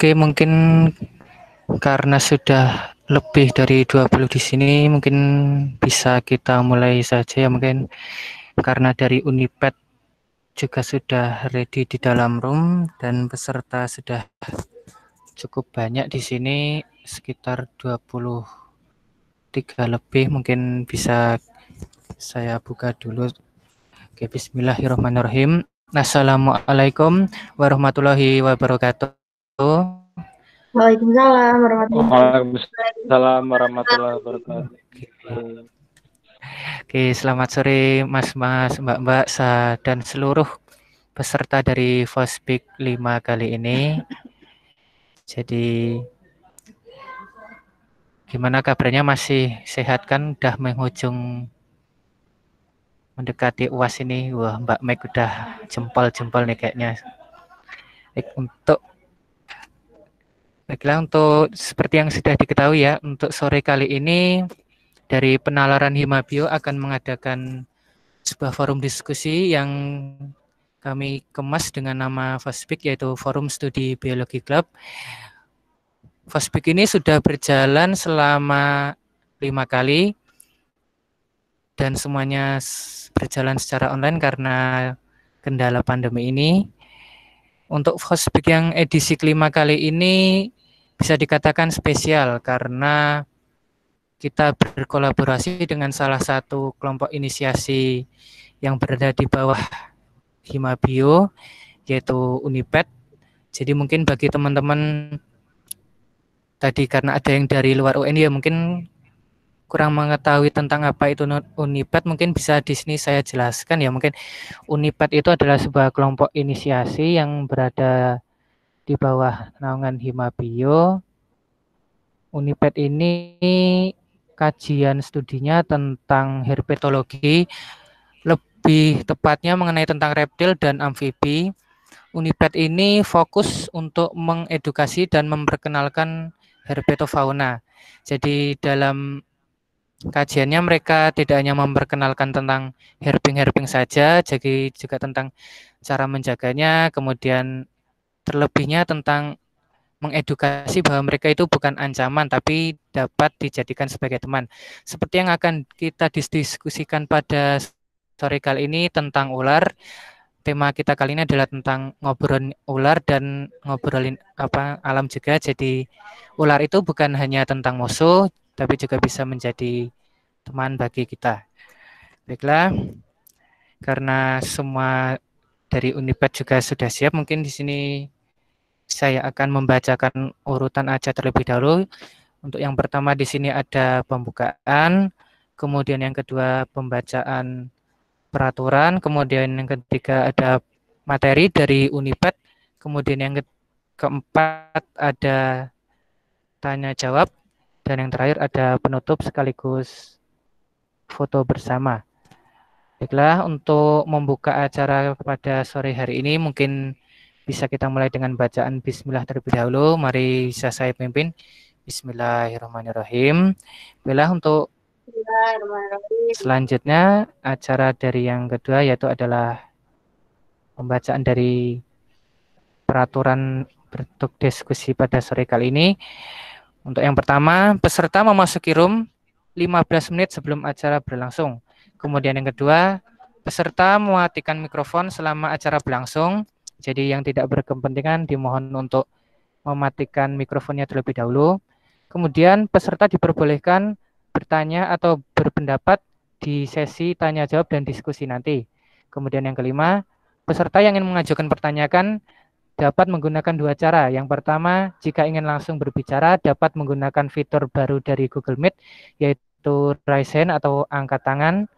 Oke, mungkin karena sudah lebih dari 20 di sini, mungkin bisa kita mulai saja ya mungkin karena dari Uniped juga sudah ready di dalam room dan peserta sudah cukup banyak di sini, sekitar 23 lebih, mungkin bisa saya buka dulu. Oke, bismillahirrahmanirrahim. Assalamualaikum warahmatullahi wabarakatuh. Waalaikumsalam warahmatullahi wabarakatuh. Waalaikumsalam warahmatullahi wabarakatuh. Oke, selamat sore Mas-mas, Mbak-mbak, dan seluruh peserta dari Fospik 5 kali ini. Jadi gimana kabarnya, masih sehat kan? Udah menghujung mendekati UAS ini. Wah, Mbak Meg udah jempol-jempol nih kayaknya. Baiklah, untuk seperti yang sudah diketahui ya, untuk sore kali ini dari Penalaran Himabio akan mengadakan sebuah forum diskusi yang kami kemas dengan nama Fospik, yaitu Forum Studi Biologi Club. Fospik ini sudah berjalan selama 5 kali dan semuanya berjalan secara online karena kendala pandemi ini. Untuk Fospik yang edisi kelima kali ini bisa dikatakan spesial karena kita berkolaborasi dengan salah satu kelompok inisiasi yang berada di bawah Himabio, yaitu Uniped. Jadi mungkin bagi teman-teman tadi karena ada yang dari luar UN ya mungkin kurang mengetahui tentang apa itu Uniped, mungkin bisa di sini saya jelaskan ya. Mungkin Uniped itu adalah sebuah kelompok inisiasi yang berada di bawah naungan Himabio. Uniped ini kajian studinya tentang herpetologi, lebih tepatnya mengenai tentang reptil dan amfibi. Uniped ini fokus untuk mengedukasi dan memperkenalkan herpetofauna. Jadi dalam kajiannya mereka tidak hanya memperkenalkan tentang herping-herping saja, jadi juga tentang cara menjaganya, kemudian terlebihnya tentang mengedukasi bahwa mereka itu bukan ancaman tapi dapat dijadikan sebagai teman. Seperti yang akan kita diskusikan pada sore kali ini tentang ular. Tema kita kali ini adalah tentang ngobrolin ular dan ngobrolin alam juga. Jadi ular itu bukan hanya tentang musuh tapi juga bisa menjadi teman bagi kita. Baiklah, karena semua dari Uniped juga sudah siap, mungkin di sini saya akan membacakan urutan aja terlebih dahulu. Untuk yang pertama di sini ada pembukaan, kemudian yang kedua pembacaan peraturan, kemudian yang ketiga ada materi dari Uniped, kemudian yang keempat ada tanya jawab, dan yang terakhir ada penutup sekaligus foto bersama. Baiklah, untuk membuka acara pada sore hari ini mungkin bisa kita mulai dengan bacaan Bismillah terlebih dahulu. Mari bisa saya pimpin. Bismillahirrahmanirrahim. Baiklah, untuk selanjutnya acara dari yang kedua yaitu adalah pembacaan dari peraturan bentuk diskusi pada sore kali ini. Untuk yang pertama, peserta memasuki room 15 menit sebelum acara berlangsung. Kemudian yang kedua, peserta mematikan mikrofon selama acara berlangsung. Jadi yang tidak berkepentingan dimohon untuk mematikan mikrofonnya terlebih dahulu. Kemudian peserta diperbolehkan bertanya atau berpendapat di sesi tanya jawab dan diskusi nanti. Kemudian yang kelima, peserta yang ingin mengajukan pertanyaan dapat menggunakan dua cara. Yang pertama, jika ingin langsung berbicara, dapat menggunakan fitur baru dari Google Meet, yaitu raise hand atau angkat tangan.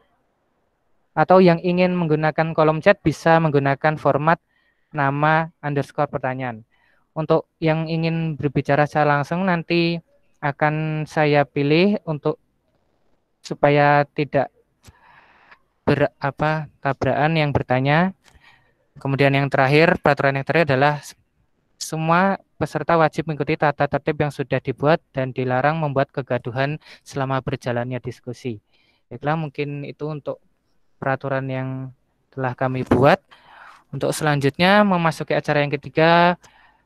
Atau yang ingin menggunakan kolom chat bisa menggunakan format nama _ pertanyaan. Untuk yang ingin berbicara secara langsung nanti akan saya pilih untuk supaya tidak tabrakan yang bertanya. Kemudian yang terakhir, peraturan yang terakhir adalah semua peserta wajib mengikuti tata tertib yang sudah dibuat dan dilarang membuat kegaduhan selama berjalannya diskusi. Baiklah, mungkin itu untuk peraturan yang telah kami buat. Untuk selanjutnya memasuki acara yang ketiga,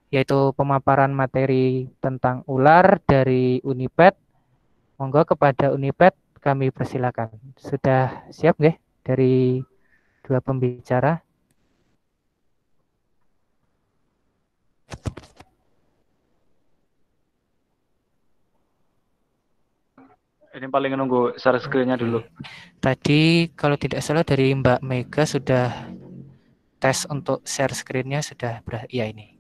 yaitu pemaparan materi tentang ular dari Uniped. Monggo kepada Uniped kami persilakan. Sudah siap nggih dari dua pembicara? Ini paling nunggu share screen-nya dulu. Tadi kalau tidak salah dari Mbak Mega sudah tes untuk share screen-nya sudah ya ini.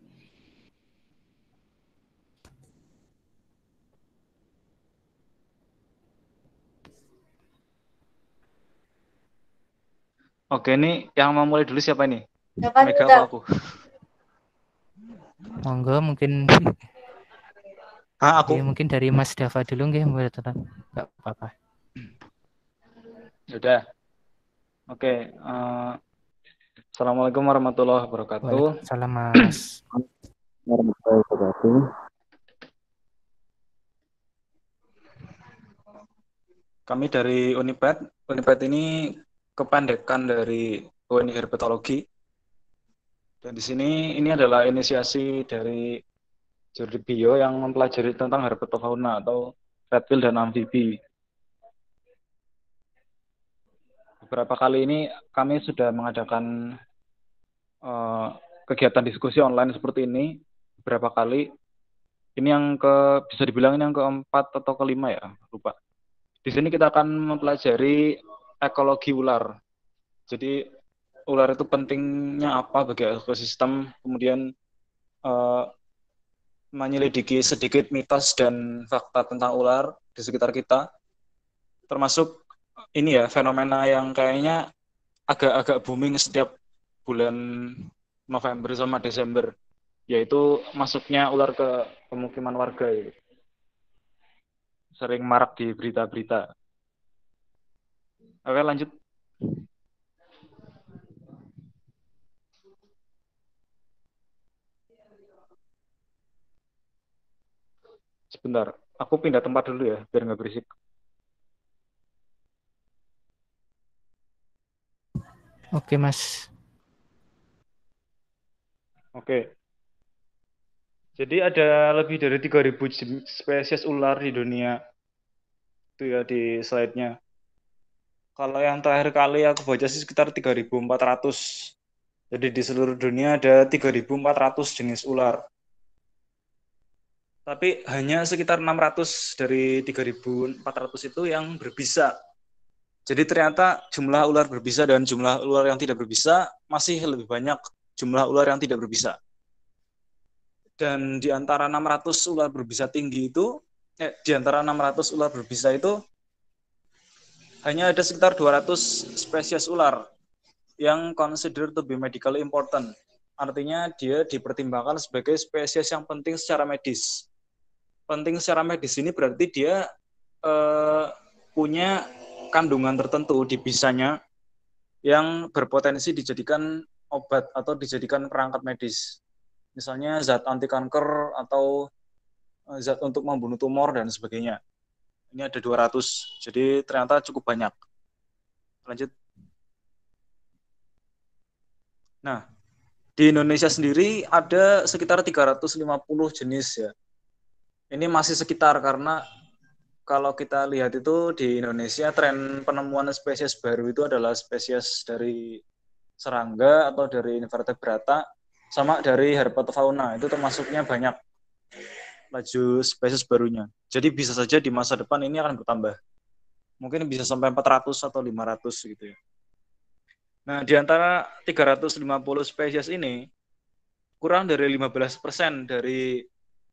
Oke, ini yang mau mulai dulu siapa ini? Siapa Mega udah? apa aku? Monggo mungkin Aku. ya, mungkin dari Mas Dava dulu nggih, enggak apa-apa. Sudah. Oke. Assalamualaikum warahmatullahi wabarakatuh. Waalaikumsalam Mas. Warahmatullahi wabarakatuh. Kami dari Uniped. Uniped ini kependekan dari UNI Herpetologi. Dan di sini ini adalah inisiasi dari Juri Bio yang mempelajari tentang herpetofauna atau reptil dan amfibi. Beberapa kali ini kami sudah mengadakan kegiatan diskusi online seperti ini beberapa kali. Ini yang bisa dibilang ini yang keempat atau kelima ya, lupa. Di sini kita akan mempelajari ekologi ular. Jadi ular itu pentingnya apa bagi ekosistem, kemudian menyelidiki sedikit mitos dan fakta tentang ular di sekitar kita, termasuk ini ya fenomena yang kayaknya agak-agak booming setiap bulan November sama Desember, yaitu masuknya ular ke pemukiman warga ya. Sering marak di berita-berita. Oke, lanjut. Sebentar, aku pindah tempat dulu ya, biar nggak berisik. Oke, Mas. Oke. Jadi ada lebih dari 3.000 spesies ular di dunia. Itu ya di slide-nya. Kalau yang terakhir kali aku baca sih sekitar 3.400. Jadi di seluruh dunia ada 3.400 jenis ular. Tapi hanya sekitar 600 dari 3.400 itu yang berbisa. Jadi ternyata jumlah ular berbisa dan jumlah ular yang tidak berbisa masih lebih banyak jumlah ular yang tidak berbisa. Dan di antara 600 ular berbisa tinggi itu, di antara 600 ular berbisa itu hanya ada sekitar 200 spesies ular yang considered to be medically important. Artinya dia dipertimbangkan sebagai spesies yang penting secara medis. Penting secara medis ini berarti dia punya kandungan tertentu di bisanya yang berpotensi dijadikan obat atau dijadikan perangkat medis. Misalnya zat anti kanker atau zat untuk membunuh tumor dan sebagainya. Ini ada 200, jadi ternyata cukup banyak. Lanjut. Nah, di Indonesia sendiri ada sekitar 350 jenis ya. Ini masih sekitar karena kalau kita lihat itu di Indonesia tren penemuan spesies baru itu adalah spesies dari serangga atau dari invertebrata sama dari herpetofauna. Itu termasuknya banyak laju spesies barunya. Jadi bisa saja di masa depan ini akan bertambah. Mungkin bisa sampai 400 atau 500 gitu ya. Nah, di antara 350 spesies ini, kurang dari 15% dari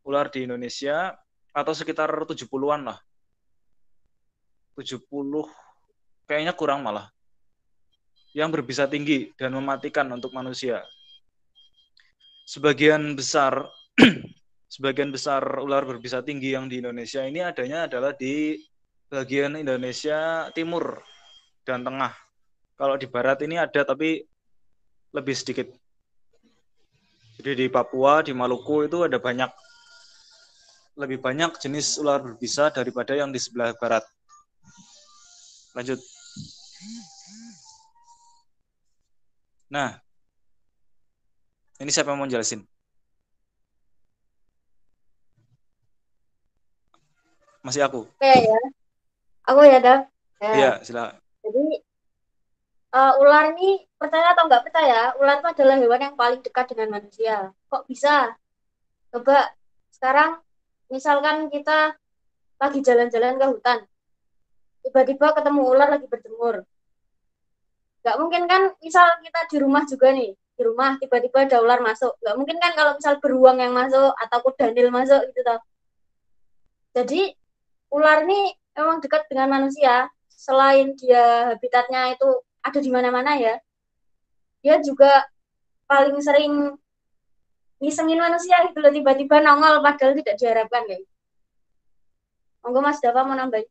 ular di Indonesia atau sekitar 70-an lah. 70 kayaknya kurang malah. Yang berbisa tinggi dan mematikan untuk manusia. Sebagian besar ular berbisa tinggi yang di Indonesia ini adanya adalah di bagian Indonesia timur dan tengah. Kalau di barat ini ada tapi lebih sedikit. Jadi di Papua, di Maluku itu ada lebih banyak jenis ular berbisa daripada yang di sebelah barat. Lanjut. Nah, ini siapa yang mau jelasin? Masih aku. Oke ya, aku ya Dav. Ya, Iya, silakan. jadi ular ini percaya atau nggak percaya, ular itu adalah hewan yang paling dekat dengan manusia. Kok bisa? Coba sekarang misalkan kita lagi jalan-jalan ke hutan, tiba-tiba ketemu ular lagi berjemur. Nggak mungkin kan, misal kita di rumah juga nih, di rumah tiba-tiba ada ular masuk. Nggak mungkin kan kalau misal beruang yang masuk atau kudanil masuk gitu toh. Jadi ular ini memang dekat dengan manusia. Selain dia habitatnya itu ada di mana-mana ya, dia juga paling sering ngisengin manusia gitu loh, tiba-tiba nongol padahal tidak diharapkan ya. Monggo Mas Dava mau nambahin.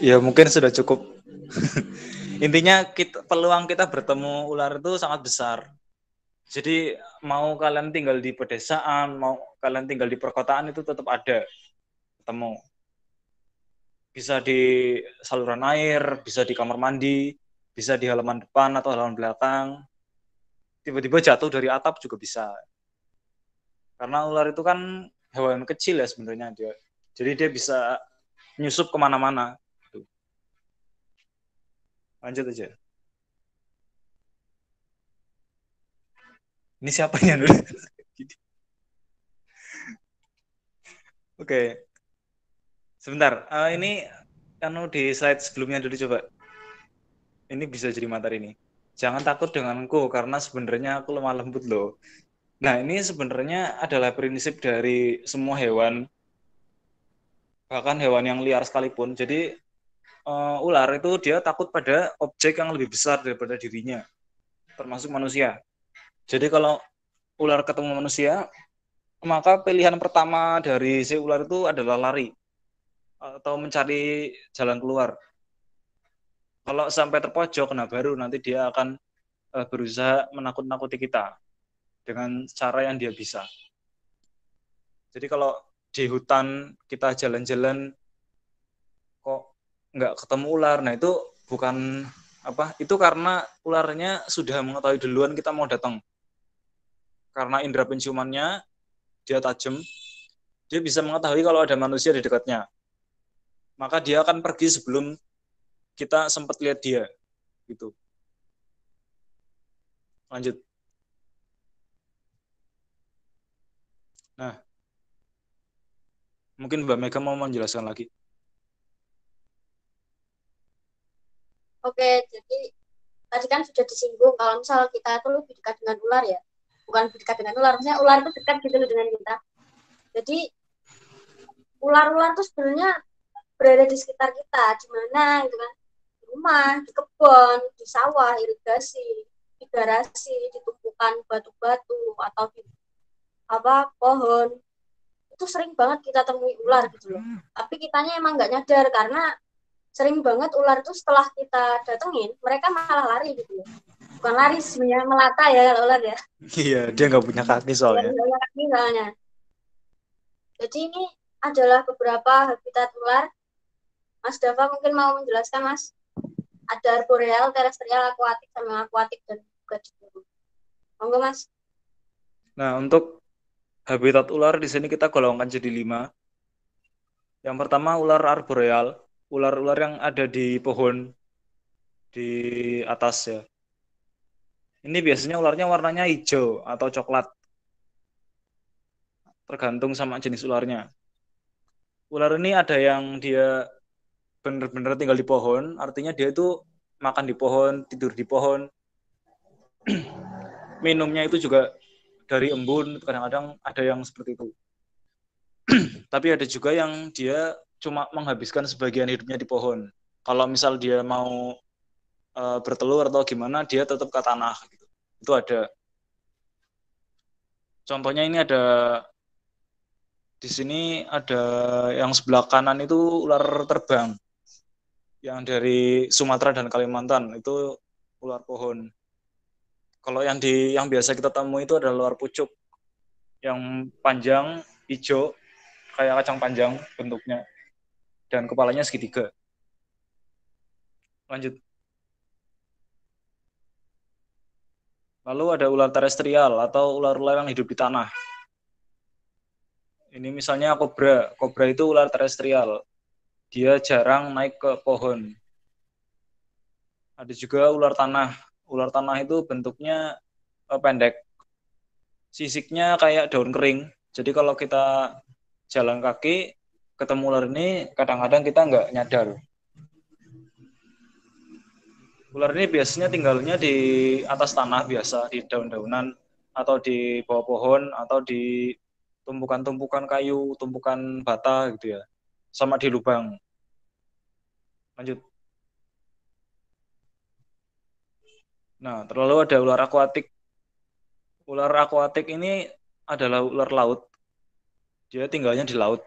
Ya mungkin sudah cukup. Intinya peluang kita bertemu ular itu sangat besar. Jadi mau kalian tinggal di pedesaan, mau kalian tinggal di perkotaan itu tetap ada ketemu. Bisa di saluran air, bisa di kamar mandi, bisa di halaman depan atau halaman belakang. Tiba-tiba jatuh dari atap juga bisa. Karena ular itu kan hewan kecil ya sebenarnya dia. Jadi dia bisa nyusup kemana-mana. Lanjut aja. Ini siapanya dulu? Oke. Sebentar. Ini di slide sebelumnya dulu coba. Ini bisa jadi materi ini. Jangan takut denganku karena sebenarnya aku lemah lembut loh. Nah, ini sebenarnya adalah prinsip dari semua hewan, bahkan hewan yang liar sekalipun. Jadi ular itu dia takut pada objek yang lebih besar daripada dirinya, termasuk manusia. Jadi kalau ular ketemu manusia, maka pilihan pertama dari si ular itu adalah lari atau mencari jalan keluar. Kalau sampai terpojok, nah baru nanti dia akan berusaha menakut-nakuti kita dengan cara yang dia bisa. Jadi kalau di hutan kita jalan-jalan kok nggak ketemu ular, nah itu bukan apa, itu karena ularnya sudah mengetahui duluan kita mau datang. Karena indera penciumannya dia tajam, dia bisa mengetahui kalau ada manusia di dekatnya. Maka dia akan pergi sebelum kita sempat lihat dia, gitu. Lanjut. Nah, mungkin Mbak Mega mau menjelaskan lagi. Oke, jadi tadi kan sudah disinggung kalau misal kita itu lebih dekat dengan ular ya. Bukan lebih dekat dengan ular, maksudnya ular itu dekat gitu loh dengan kita. Jadi ular-ular itu sebenarnya berada di sekitar kita, di mana gitu kan. Di rumah, di kebun, di sawah, irigasi, di garasi, di tumpukan batu-batu atau di pohon. Itu sering banget kita temui ular gitu loh. Tapi kitanya emang nggak nyadar karena sering banget ular itu setelah kita datengin, mereka malah lari gitu loh. Bukan lari sebenarnya, melata ya kalau ular ya. Iya, dia nggak punya kaki soalnya. Nggak punya kaki soalnya. Jadi ini adalah beberapa habitat ular. Mas Dava mungkin mau menjelaskan, Mas. Ada arboreal, terestrial, akuatik, sama akuatik dan juga di. Monggo, Mas. Nah, untuk habitat ular di sini kita golongkan jadi 5. Yang pertama ular arboreal, ular-ular yang ada di pohon di atas ya. Ini biasanya ularnya warnanya hijau atau coklat, tergantung sama jenis ularnya. Ular ini ada yang dia benar-benar tinggal di pohon, artinya dia itu makan di pohon, tidur di pohon. Minumnya itu juga dari embun, kadang-kadang ada yang seperti itu. Tapi ada juga yang dia cuma menghabiskan sebagian hidupnya di pohon. Kalau misal dia mau bertelur atau gimana, dia tetap ke tanah gitu. Itu ada. Contohnya ini ada di sini ada yang sebelah kanan itu ular terbang. Yang dari Sumatera dan Kalimantan itu ular pohon. Kalau yang biasa kita temui itu adalah ular pucuk. Yang panjang, hijau, kayak kacang panjang bentuknya. Dan kepalanya segitiga. Lanjut. Lalu ada ular terestrial atau ular-ular yang hidup di tanah. Ini misalnya kobra. Kobra itu ular terestrial. Dia jarang naik ke pohon. Ada juga ular tanah. Ular tanah itu bentuknya pendek. Sisiknya kayak daun kering. Jadi kalau kita jalan kaki ketemu ular ini, kadang-kadang kita nggak nyadar. Ular ini biasanya tinggalnya di atas tanah biasa, di daun-daunan, atau di bawah pohon, atau di tumpukan-tumpukan kayu, tumpukan bata gitu ya. Sama di lubang. Lanjut. Nah, terlalu ada ular akuatik. Ular akuatik ini adalah ular laut. Dia tinggalnya di laut.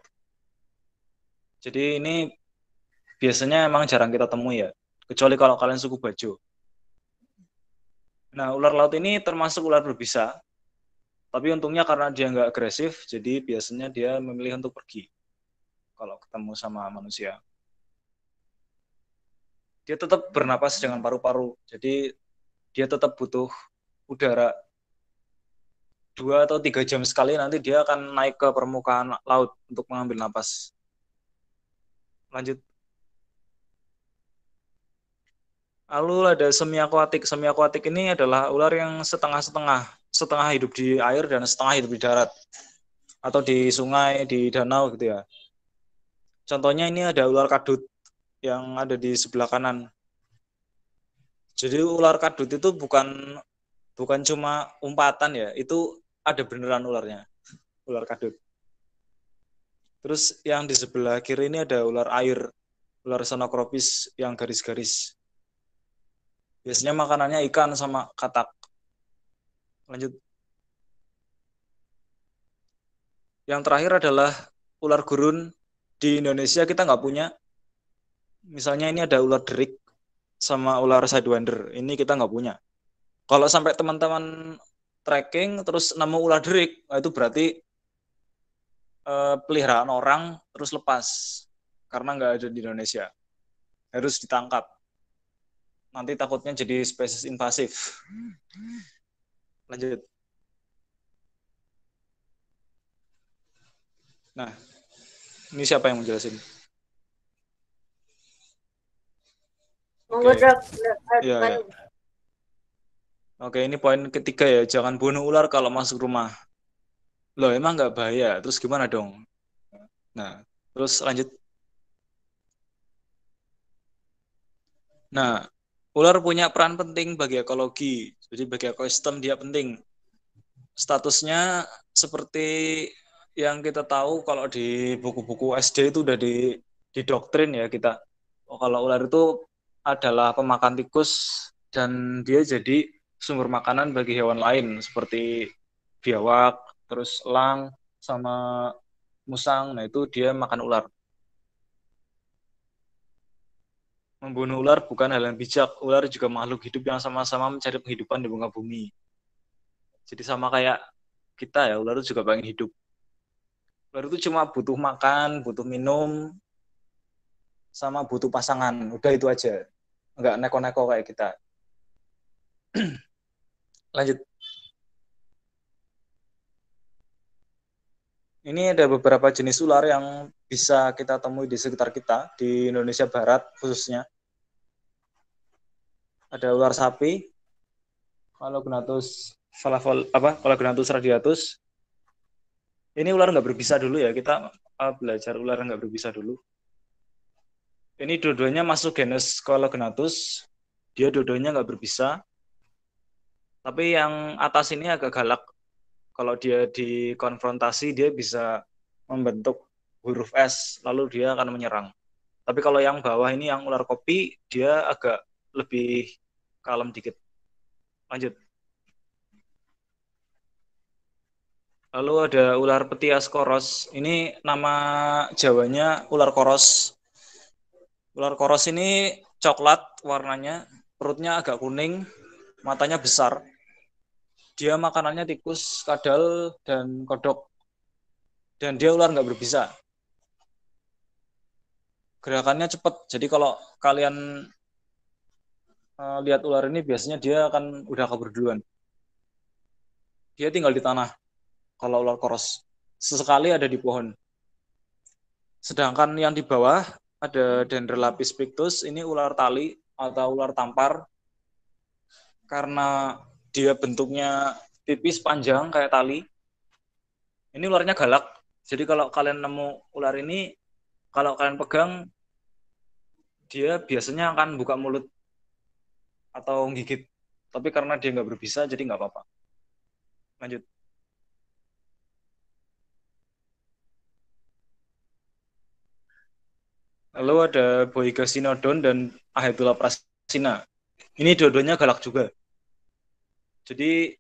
Jadi ini biasanya emang jarang kita temui ya. Kecuali kalau kalian suku Bajo. Nah, ular laut ini termasuk ular berbisa. Tapi untungnya karena dia nggak agresif, jadi biasanya dia memilih untuk pergi kalau ketemu sama manusia. Dia tetap bernapas dengan paru-paru. Jadi dia tetap butuh udara 2 atau 3 jam sekali, nanti dia akan naik ke permukaan laut untuk mengambil napas. Lanjut. Lalu ada semi akuatik. Semi akuatik ini adalah ular yang setengah-setengah. Setengah hidup di air dan setengah hidup di darat. Atau di sungai, di danau gitu ya. Contohnya ini ada ular kadut yang ada di sebelah kanan. Jadi ular kadut itu bukan cuma umpatan ya, itu ada beneran ularnya. Ular kadut. Terus yang di sebelah kiri ini ada ular air, ular xenocropis yang garis-garis. Biasanya makanannya ikan sama katak. Lanjut. Yang terakhir adalah ular gurun. Di Indonesia kita nggak punya. Misalnya ini ada ular derik sama ular sidewinder. Ini kita nggak punya. Kalau sampai teman-teman trekking terus nemu ular derik, itu berarti peliharaan orang terus lepas. Karena nggak ada di Indonesia. Harus ditangkap. Nanti takutnya jadi spesies invasif. Lanjut. Nah, ini siapa yang menjelasin? Monggo, Oke. Dok. Iya, ya. Oke, ini poin ketiga ya. Jangan bunuh ular kalau masuk rumah. Loh, emang nggak bahaya? Terus gimana dong? Nah, terus lanjut. Nah, ular punya peran penting bagi ekologi. Jadi bagi ekosistem dia penting. Statusnya seperti yang kita tahu kalau di buku-buku SD itu udah didoktrin ya kita. Oh, kalau ular itu adalah pemakan tikus dan dia jadi sumber makanan bagi hewan lain seperti biawak, terus elang sama musang. Nah, itu dia makan ular. Membunuh ular bukan hal yang bijak. Ular juga makhluk hidup yang sama-sama mencari penghidupan di muka bumi. Jadi sama kayak kita ya, ular itu juga pengen hidup. Ular itu cuma butuh makan, butuh minum, sama butuh pasangan. Udah itu aja. Nggak neko-neko kayak kita. Lanjut. Ini ada beberapa jenis ular yang bisa kita temui di sekitar kita, di Indonesia Barat khususnya. Ada ular sapi, Phalaenopus radiatus. Ini ular nggak berbisa dulu ya, kita belajar ular nggak berbisa dulu. Ini dua-duanya masuk genus Phalaenopus, dia dua-duanya nggak berbisa. Tapi yang atas ini agak galak. Kalau dia dikonfrontasi, dia bisa membentuk huruf S, lalu dia akan menyerang. Tapi kalau yang bawah ini, yang ular kopi, dia agak lebih kalem dikit. Lanjut. Lalu ada ular petias koros. Ini nama Jawanya ular koros. Ular koros ini coklat warnanya, perutnya agak kuning, matanya besar. Dia makanannya tikus, kadal, dan kodok. Dan dia ular nggak berbisa. Gerakannya cepat. Jadi kalau kalian lihat ular ini, biasanya dia akan udah kabur duluan. Dia tinggal di tanah kalau ular koros. sesekali ada di pohon. Sedangkan yang di bawah ada Dendrolapis pictus, ini ular tali atau ular tampar. Karena dia bentuknya tipis panjang kayak tali. Ini ularnya galak. Jadi kalau kalian nemu ular ini, kalau kalian pegang, dia biasanya akan buka mulut atau gigit. Tapi karena dia nggak berbisa, jadi nggak apa-apa. Lanjut. Lalu ada Boiga Sinodon dan Ahedula prasina. Ini dua-duanya galak juga. Jadi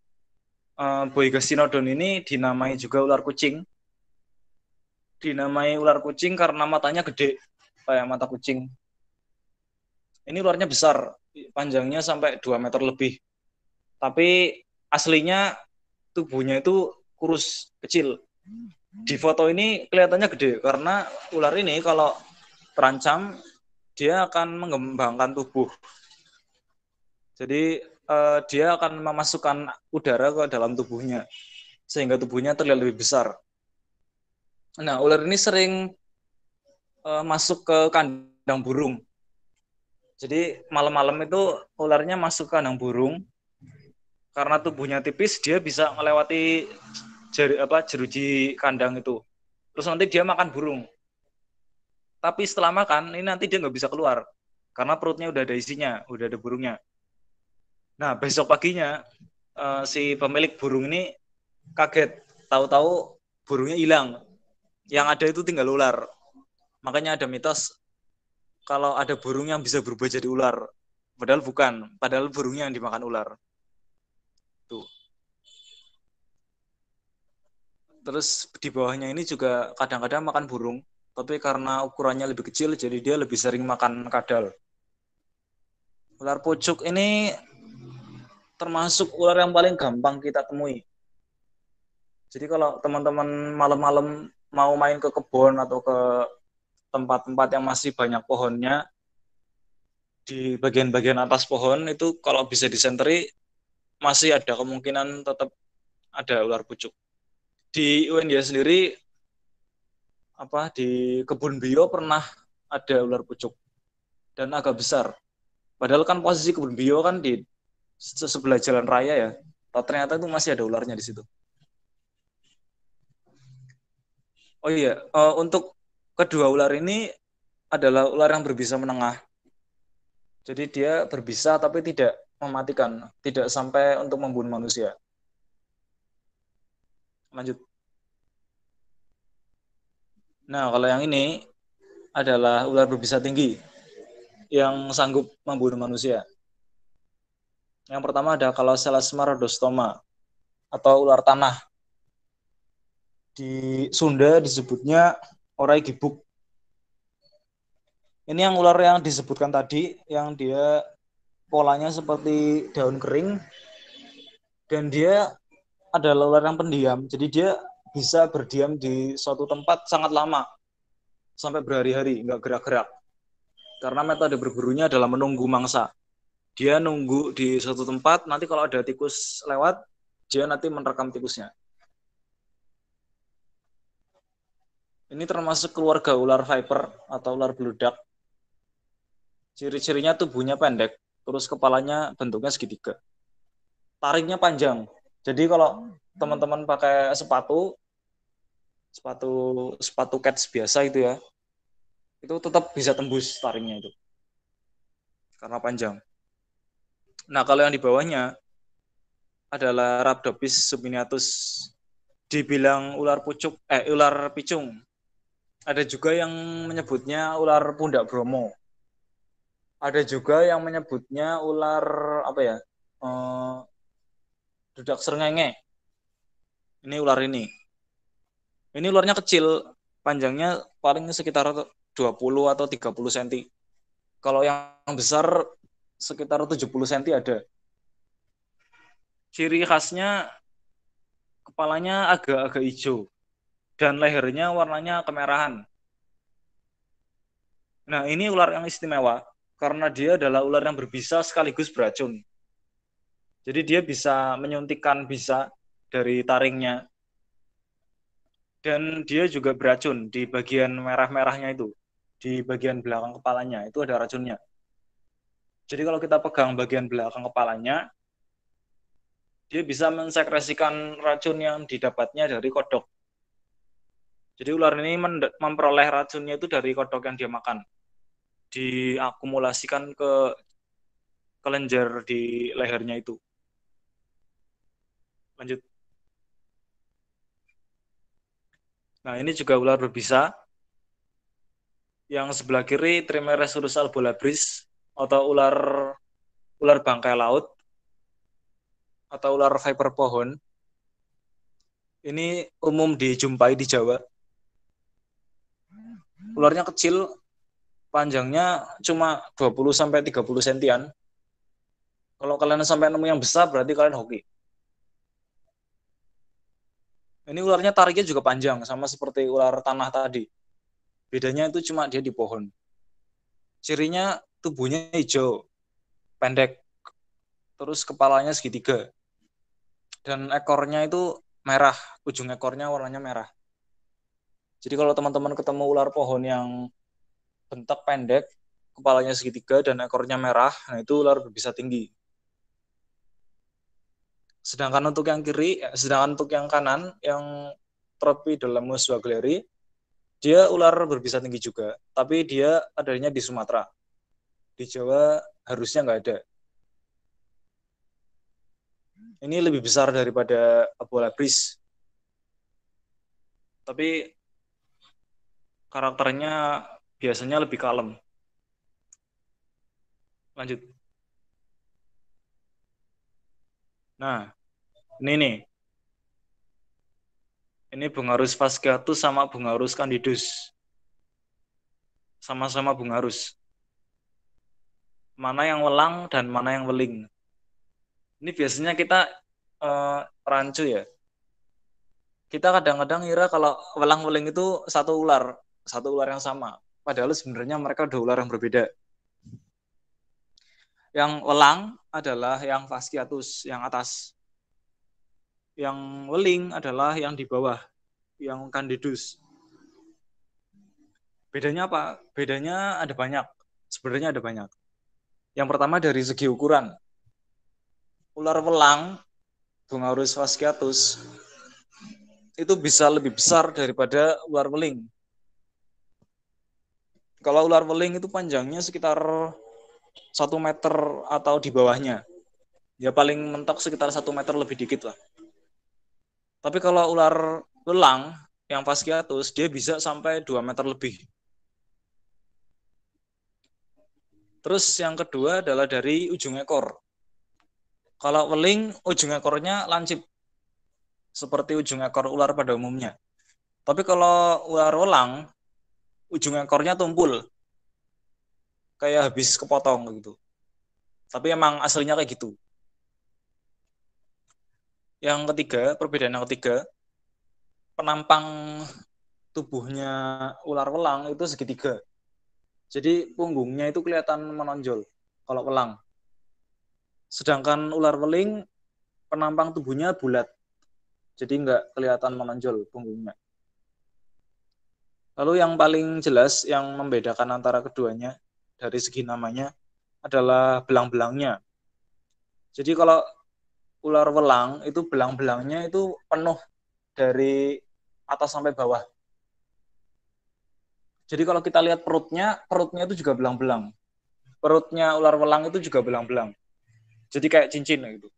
Boiga Sinodon ini dinamai juga ular kucing. Dinamai ular kucing karena matanya gede, kayak mata kucing. Ini ularnya besar, panjangnya sampai 2 meter lebih. Tapi aslinya tubuhnya itu kurus, kecil. Di foto ini kelihatannya gede, karena ular ini kalau terancam, dia akan mengembangkan tubuh. Jadi dia akan memasukkan udara ke dalam tubuhnya, sehingga tubuhnya terlihat lebih besar. Nah, ular ini sering masuk ke kandang burung. Jadi malam-malam itu ularnya masuk ke kandang burung. Karena tubuhnya tipis, dia bisa melewati jeruji kandang itu. Terus nanti dia makan burung. Tapi setelah makan, ini nanti dia nggak bisa keluar. Karena perutnya udah ada isinya, udah ada burungnya. Nah, besok paginya, si pemilik burung ini kaget. Tahu-tahu burungnya hilang. Yang ada itu tinggal ular. Makanya ada mitos, kalau ada burung yang bisa berubah jadi ular. Padahal bukan. Padahal burungnya yang dimakan ular. Tuh. Terus di bawahnya ini juga kadang-kadang makan burung. Tapi karena ukurannya lebih kecil, jadi dia lebih sering makan kadal. Ular pucuk ini termasuk ular yang paling gampang kita temui. Jadi kalau teman-teman malam-malam mau main ke kebun atau ke tempat-tempat yang masih banyak pohonnya, di bagian-bagian atas pohon itu kalau bisa disenteri, masih ada kemungkinan tetap ada ular pucuk. Di UNY sendiri, di kebun bio pernah ada ular pucuk dan agak besar. Padahal kan posisi kebun bio kan di sebelah jalan raya ya. Ternyata itu masih ada ularnya di situ. Oh iya, untuk kedua ular ini adalah ular yang berbisa menengah. Jadi dia berbisa tapi tidak mematikan, tidak sampai untuk membunuh manusia. Lanjut. Nah, kalau yang ini adalah ular berbisa tinggi yang sanggup membunuh manusia. Yang pertama ada Calocelasma rhodostoma atau ular tanah. Di Sunda disebutnya orai gibuk. Ini yang ular yang disebutkan tadi, yang dia polanya seperti daun kering, dan dia adalah ular yang pendiam. Jadi dia bisa berdiam di suatu tempat sangat lama, sampai berhari-hari, nggak gerak-gerak. Karena metode berburunya adalah menunggu mangsa. Dia nunggu di suatu tempat, nanti kalau ada tikus lewat, dia nanti menerkam tikusnya. Ini termasuk keluarga ular viper atau ular beludak. Ciri-cirinya tubuhnya pendek, terus kepalanya bentuknya segitiga. Taringnya panjang. Jadi kalau teman-teman pakai sepatu cats biasa itu ya, itu tetap bisa tembus taringnya itu. Karena panjang. Nah, kalau yang di bawahnya adalah Rhabdopis subminiatus. Dibilang ular picung. Ada juga yang menyebutnya ular pundak Bromo. Ada juga yang menyebutnya ular dudak srengenge. Ini ular ini. Ini ularnya kecil, panjangnya paling sekitar 20 atau 30 cm. Kalau yang besar sekitar 70 cm ada. Ciri khasnya kepalanya agak-agak hijau dan lehernya warnanya kemerahan. Nah, ini ular yang istimewa karena dia adalah ular yang berbisa sekaligus beracun. Jadi dia bisa menyuntikkan bisa dari taringnya. Dan dia juga beracun di bagian merah-merahnya itu. Di bagian belakang kepalanya itu ada racunnya. Jadi kalau kita pegang bagian belakang kepalanya, dia bisa mensekresikan racun yang didapatnya dari kodok. Jadi ular ini memperoleh racunnya itu dari kodok yang dia makan. Diakumulasikan ke kelenjar di lehernya itu. Lanjut. Nah, ini juga ular berbisa. Yang sebelah kiri Trimeresurus albolabris atau ular bangkai laut atau ular viper pohon. Ini umum dijumpai di Jawa. Ularnya kecil, panjangnya cuma 20-30 sentian. Kalau kalian sampai nemu yang besar, berarti kalian hoki. Ini ularnya tariknya juga panjang, sama seperti ular tanah tadi. Bedanya itu cuma dia di pohon. Cirinya tubuhnya hijau, pendek, terus kepalanya segitiga. Dan ekornya itu merah, ujung ekornya warnanya merah. Jadi kalau teman-teman ketemu ular pohon yang bentak pendek, kepalanya segitiga dan ekornya merah, nah itu ular berbisa tinggi. Sedangkan untuk yang kanan, yang Tropidolamus wagleri, dia ular berbisa tinggi juga, tapi dia adanya di Sumatera. Di Jawa harusnya nggak ada. Ini lebih besar daripada Abolabris. Tapi karakternya biasanya lebih kalem. Lanjut. Nah, ini nih. Ini Bungarus fasciatus sama Bungarus candidus. Sama-sama bungarus. Mana yang welang dan mana yang weling. Ini biasanya kita rancu ya. Kita kadang-kadang ngira kalau welang-weling itu satu ular yang sama. Padahal sebenarnya mereka dua ular yang berbeda. Yang welang adalah yang fasciatus, yang atas. Yang weling adalah yang di bawah, yang candidus. Bedanya apa? Bedanya ada banyak. Sebenarnya ada banyak. Yang pertama dari segi ukuran. Ular welang, Bungarus fasciatus, itu bisa lebih besar daripada ular weling. Kalau ular weling itu panjangnya sekitar 1 meter atau di bawahnya. Ya paling mentok sekitar 1 meter lebih dikit lah. Tapi kalau ular welang yang fasciatus, dia bisa sampai 2 meter lebih. Terus yang kedua adalah dari ujung ekor. Kalau weling, ujung ekornya lancip. Seperti ujung ekor ular pada umumnya. Tapi kalau ular welang, ujung ekornya tumpul. Kayak habis kepotong gitu. Tapi emang aslinya kayak gitu. Yang ketiga, perbedaan yang ketiga, penampang tubuhnya ular welang itu segitiga. Jadi punggungnya itu kelihatan menonjol kalau welang. Sedangkan ular weling, penampang tubuhnya bulat. Jadi nggak kelihatan menonjol punggungnya. Lalu yang paling jelas yang membedakan antara keduanya dari segi namanya adalah belang-belangnya. Jadi kalau ular welang itu belang-belangnya itu penuh dari atas sampai bawah. Jadi kalau kita lihat perutnya itu juga belang-belang. Perutnya ular welang itu juga belang-belang. Jadi kayak cincin gitu.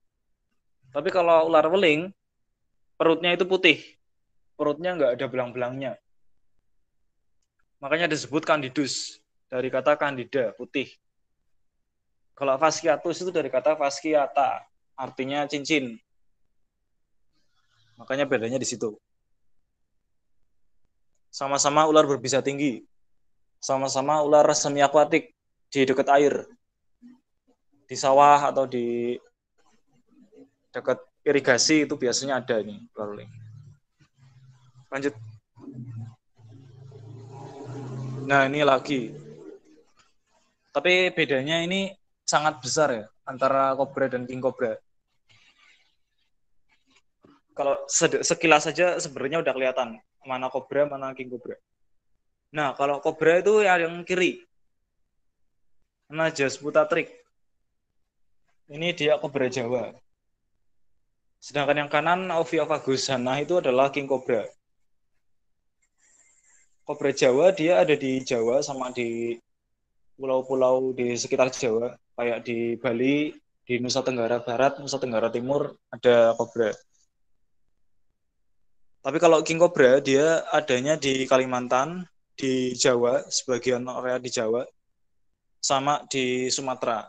Tapi kalau ular weling, perutnya itu putih. Perutnya nggak ada belang-belangnya. Makanya disebut candidus. Dari kata candida, putih. Kalau fasciatus itu dari kata fasciata. Artinya cincin. Makanya bedanya di situ. Sama-sama ular berbisa tinggi. Sama-sama ular semi akuatik di dekat air. Di sawah atau di dekat irigasi itu biasanya ada nih ular weling. Lanjut. Nah, ini lagi. Tapi bedanya ini sangat besar ya antara kobra dan king cobra. Kalau sekilas saja sebenarnya udah kelihatan Mana kobra, mana king kobra. Nah, kalau kobra itu yang kiri. Najas Putatrik. Ini dia kobra Jawa. Sedangkan yang kanan Ophiopagus hannah itu adalah king kobra. Kobra Jawa dia ada di Jawa sama di pulau-pulau di sekitar Jawa, kayak di Bali, di Nusa Tenggara Barat, Nusa Tenggara Timur ada kobra. Tapi kalau king cobra dia adanya di Kalimantan, di Jawa, sebagian area di Jawa, sama di Sumatera.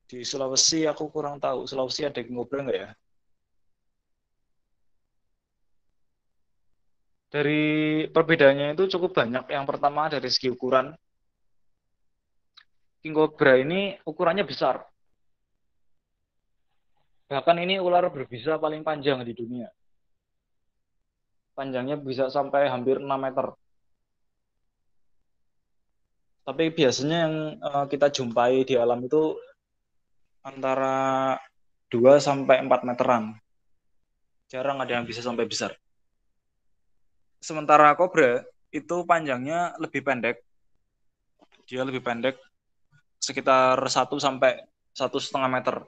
Di Sulawesi aku kurang tahu. Sulawesi ada king cobra nggak ya? Dari perbedaannya itu cukup banyak. Yang pertama dari segi ukuran. King cobra ini ukurannya besar. Bahkan ini ular berbisa paling panjang di dunia. Panjangnya bisa sampai hampir 6 meter. Tapi biasanya yang kita jumpai di alam itu antara 2 sampai 4 meteran. Jarang ada yang bisa sampai besar. Sementara kobra itu panjangnya lebih pendek. Dia lebih pendek sekitar 1 sampai 1,5 meter.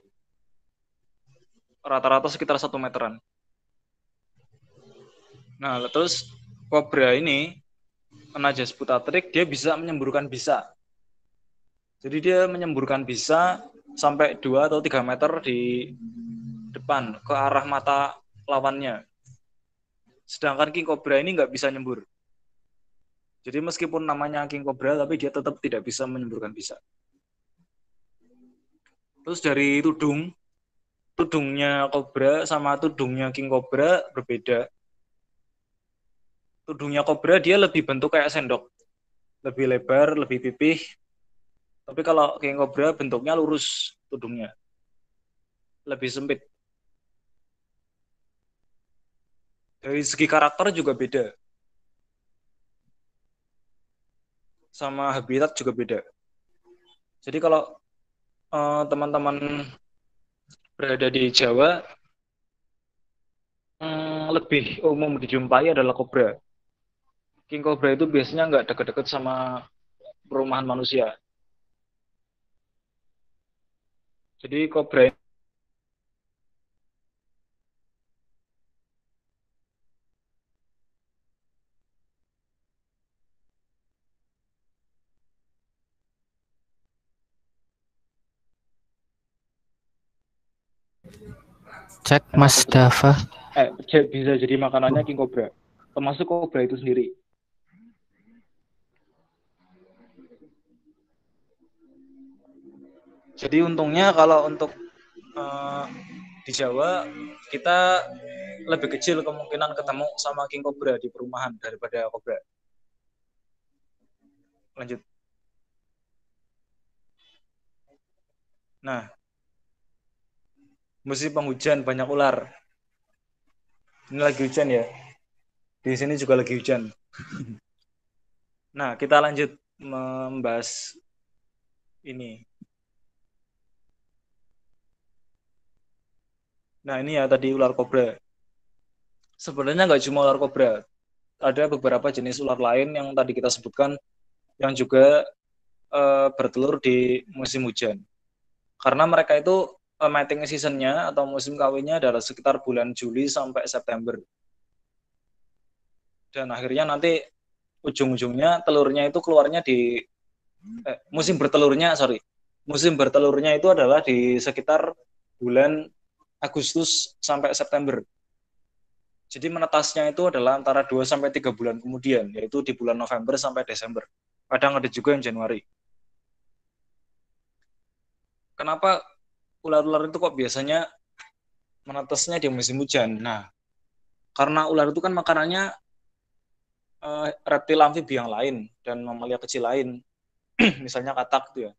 Rata-rata sekitar 1 meteran. Nah, terus kobra ini Najas Putatrik dia bisa menyemburkan bisa. Jadi dia menyemburkan bisa sampai 2 atau 3 meter di depan ke arah mata lawannya. Sedangkan king cobra ini nggak bisa nyembur. Jadi meskipun namanya king cobra tapi dia tetap tidak bisa menyemburkan bisa. Terus dari tudungnya kobra sama tudungnya king cobra berbeda. Tudungnya kobra dia lebih bentuk kayak sendok. Lebih lebar, lebih pipih. Tapi kalau king cobra bentuknya lurus tudungnya. Lebih sempit. Dari segi karakter juga beda. Sama habitat juga beda. Jadi kalau teman-teman berada di Jawa, lebih umum dijumpai adalah kobra. King cobra itu biasanya nggak deket-deket sama perumahan manusia. Jadi kobra Cek Mas Dava. bisa jadi makanannya king cobra. Termasuk kobra itu sendiri. Jadi untungnya kalau untuk di Jawa kita lebih kecil kemungkinan ketemu sama king cobra di perumahan daripada kobra. Lanjut. Nah, musim penghujan banyak ular. Ini lagi hujan ya. Di sini juga lagi hujan. Nah, kita lanjut membahas ini. Nah, ini ya tadi ular kobra. Sebenarnya nggak cuma ular kobra. Ada beberapa jenis ular lain yang tadi kita sebutkan yang juga bertelur di musim hujan. Karena mereka itu mating season-nya atau musim kawinnya adalah sekitar bulan Juli sampai September. Dan akhirnya nanti ujung-ujungnya telurnya itu keluarnya di musim bertelurnya itu adalah di sekitar bulan Agustus sampai September. Jadi menetasnya itu adalah antara 2 sampai 3 bulan kemudian, yaitu di bulan November sampai Desember. Kadang ada juga yang Januari. Kenapa ular-ular itu kok biasanya menetasnya di musim hujan? Nah, karena ular itu kan makanannya reptil amfibi yang lain dan mamalia kecil lain. Misalnya katak itu ya.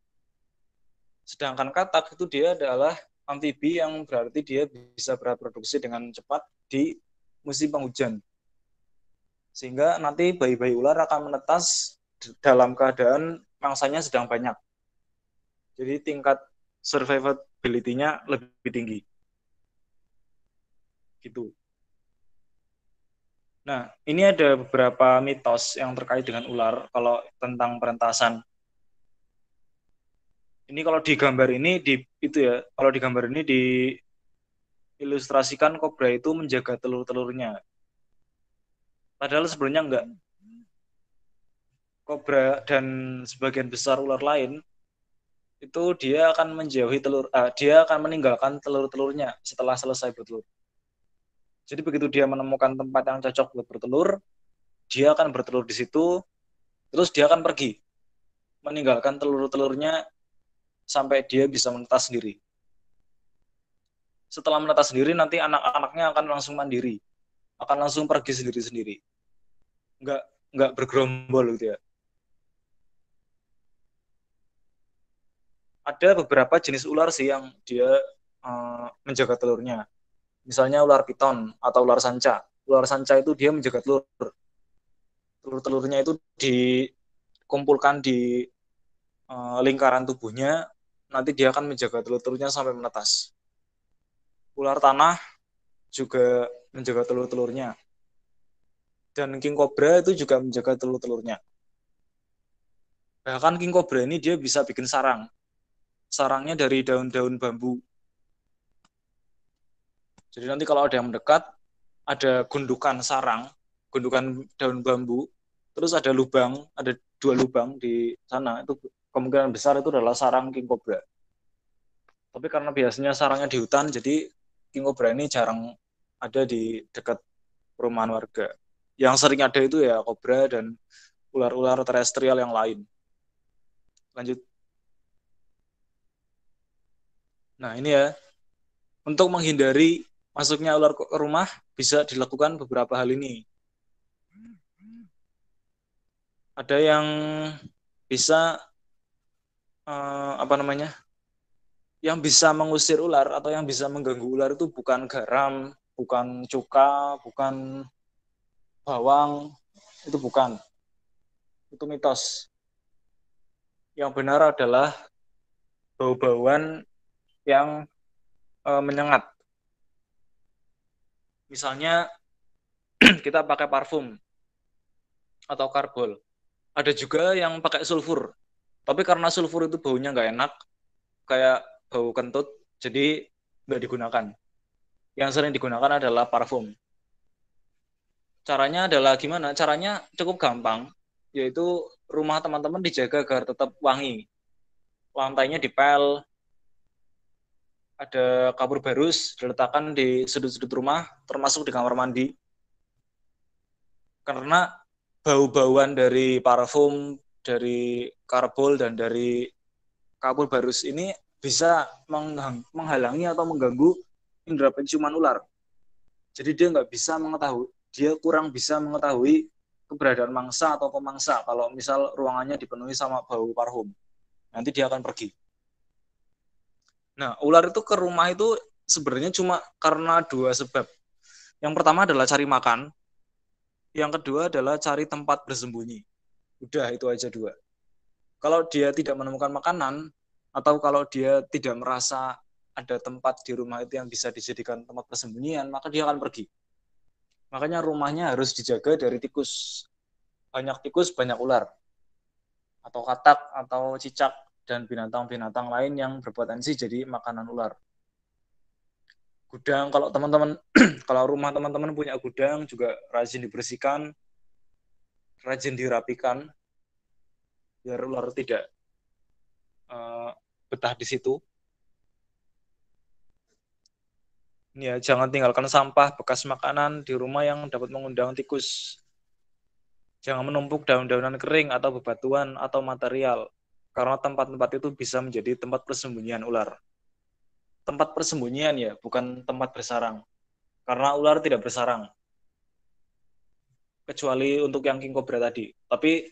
Sedangkan katak itu dia adalah amfibi yang berarti dia bisa bereproduksi dengan cepat di musim penghujan. Sehingga nanti bayi-bayi ular akan menetas dalam keadaan mangsanya sedang banyak. Jadi tingkat survivability-nya lebih tinggi. Gitu. Nah, ini ada beberapa mitos yang terkait dengan ular kalau tentang perentasan. Ini kalau di gambar ini kalau di gambar ini diilustrasikan kobra itu menjaga telur-telurnya. Padahal sebenarnya enggak. Kobra dan sebagian besar ular lain itu dia akan dia akan meninggalkan telur-telurnya setelah selesai bertelur. Jadi begitu dia menemukan tempat yang cocok buat bertelur, dia akan bertelur di situ, terus dia akan pergi, meninggalkan telur-telurnya sampai dia bisa menetas sendiri. Setelah menetas sendiri, nanti anak-anaknya akan langsung mandiri, akan langsung pergi sendiri-sendiri. Nggak bergerombol gitu ya. Ada beberapa jenis ular sih yang dia menjaga telurnya. Misalnya ular piton atau ular sanca. Ular sanca itu dia menjaga telur. Telur-telurnya itu dikumpulkan di lingkaran tubuhnya, nanti dia akan menjaga telur-telurnya sampai menetas. Ular tanah juga menjaga telur-telurnya. Dan king cobra itu juga menjaga telur-telurnya. Bahkan king cobra ini dia bisa bikin sarang. Sarangnya dari daun-daun bambu. Jadi nanti kalau ada yang mendekat, ada gundukan sarang, gundukan daun bambu, terus ada 2 lubang di sana, itu kemungkinan besar itu adalah sarang king cobra. Tapi karena biasanya sarangnya di hutan, jadi king cobra ini jarang ada di dekat perumahan warga. Yang sering ada itu ya kobra dan ular-ular terestrial yang lain. Lanjut. Nah ini ya, untuk menghindari masuknya ular ke rumah bisa dilakukan beberapa hal ini. Ada yang bisa yang bisa mengusir ular atau yang bisa mengganggu ular itu bukan garam, bukan cuka, bukan bawang, itu bukan. Itu mitos. Yang benar adalah bau-bauan yang menyengat. Misalnya kita pakai parfum atau karbol. Ada juga yang pakai sulfur. Tapi karena sulfur itu baunya nggak enak, kayak bau kentut, jadi nggak digunakan. Yang sering digunakan adalah parfum. Caranya adalah gimana? Caranya cukup gampang, yaitu rumah teman-teman dijaga agar tetap wangi. Lantainya dipel, ada kapur barus diletakkan di sudut-sudut rumah, termasuk di kamar mandi. Karena bau-bauan dari parfum, dari karbol, dan dari kapur barus ini bisa menghalangi atau mengganggu indera penciuman ular. Jadi dia kurang bisa mengetahui keberadaan mangsa atau pemangsa kalau misal ruangannya dipenuhi sama bau parfum. Nanti dia akan pergi. Nah, ular itu ke rumah itu sebenarnya cuma karena 2 sebab. Yang pertama adalah cari makan. Yang kedua adalah cari tempat bersembunyi. Udah, itu aja 2. Kalau dia tidak menemukan makanan, atau kalau dia tidak merasa ada tempat di rumah itu yang bisa dijadikan tempat persembunyian, maka dia akan pergi. Makanya rumahnya harus dijaga dari tikus. Banyak tikus, banyak ular. Atau katak, atau cicak, dan binatang-binatang lain yang berpotensi jadi makanan ular. Gudang, kalau teman-teman, kalau rumah teman-teman punya gudang, juga rajin dibersihkan, rajin dirapikan, biar ular tidak betah di situ. Ini ya, jangan tinggalkan sampah bekas makanan di rumah yang dapat mengundang tikus. Jangan menumpuk daun-daunan kering atau bebatuan atau material, karena tempat-tempat itu bisa menjadi tempat persembunyian ular. Tempat persembunyian ya, bukan tempat bersarang. Karena ular tidak bersarang. Kecuali untuk yang king cobra tadi. Tapi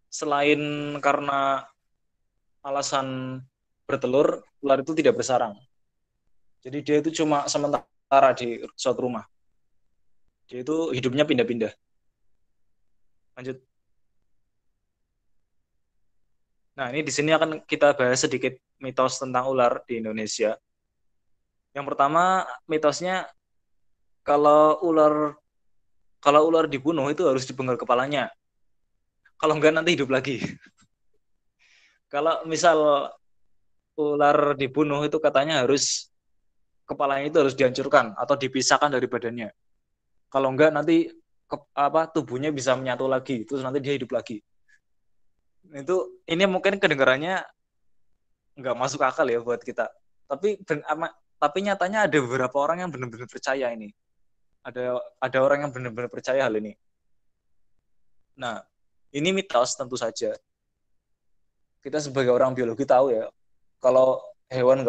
selain karena alasan bertelur, ular itu tidak bersarang. Jadi dia itu cuma sementara di suatu rumah. Dia itu hidupnya pindah-pindah. Lanjut. Nah, ini di sini akan kita bahas sedikit mitos tentang ular di Indonesia. Yang pertama, mitosnya kalau kalau ular dibunuh itu harus dipenggal kepalanya. Kalau enggak nanti hidup lagi. Kalau misal ular dibunuh itu katanya harus kepalanya itu harus dihancurkan atau dipisahkan dari badannya. Kalau enggak nanti tubuhnya bisa menyatu lagi, terus nanti dia hidup lagi. Ini mungkin kedengarannya nggak masuk akal ya buat kita. Tapi nyatanya ada beberapa orang yang benar-benar percaya ini. Ada orang yang benar-benar percaya hal ini. Nah, ini mitos tentu saja. Kita sebagai orang biologi tahu ya, kalau hewan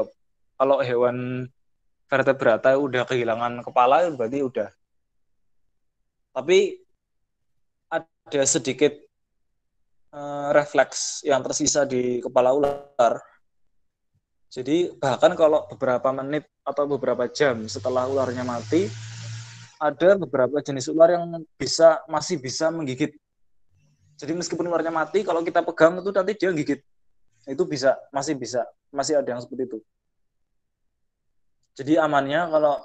vertebrata udah kehilangan kepala berarti udah. Tapi ada sedikit refleks yang tersisa di kepala ular. Jadi bahkan kalau beberapa menit atau beberapa jam setelah ularnya mati, ada beberapa jenis ular yang masih bisa menggigit. Jadi meskipun ularnya mati, kalau kita pegang itu nanti dia gigit. Itu masih ada yang seperti itu. Jadi amannya kalau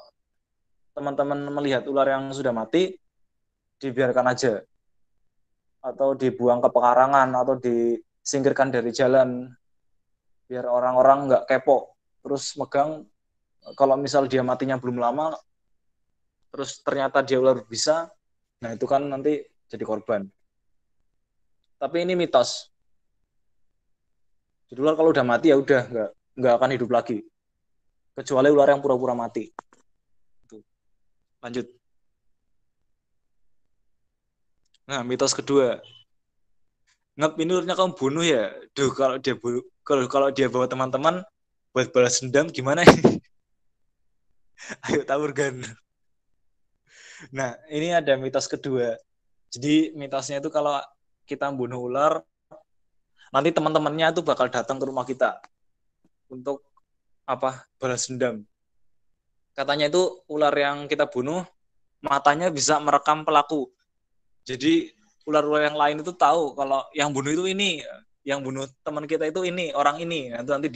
teman-teman melihat ular yang sudah mati, dibiarkan aja. Atau dibuang ke pekarangan, atau disingkirkan dari jalan, biar orang-orang nggak kepo. Terus megang, kalau misal dia matinya belum lama, terus ternyata dia ular berbisa, nah itu kan nanti jadi korban. Tapi ini mitos. Jadi ular kalau udah mati ya udah nggak akan hidup lagi. Kecuali ular yang pura-pura mati. Lanjut. Nah, mitos kedua. Ngap, ini ularnya kamu bunuh ya? Duh, kalau dia bawa teman-teman buat balas dendam gimana? Ayo taburkan. Nah, ini ada mitos kedua. Jadi mitosnya itu kalau kita bunuh ular, nanti teman-temannya itu bakal datang ke rumah kita untuk balas dendam. Katanya itu ular yang kita bunuh, matanya bisa merekam pelaku. Jadi ular-ular yang lain itu tahu kalau yang bunuh itu ini, yang bunuh teman kita itu ini, orang ini. Nanti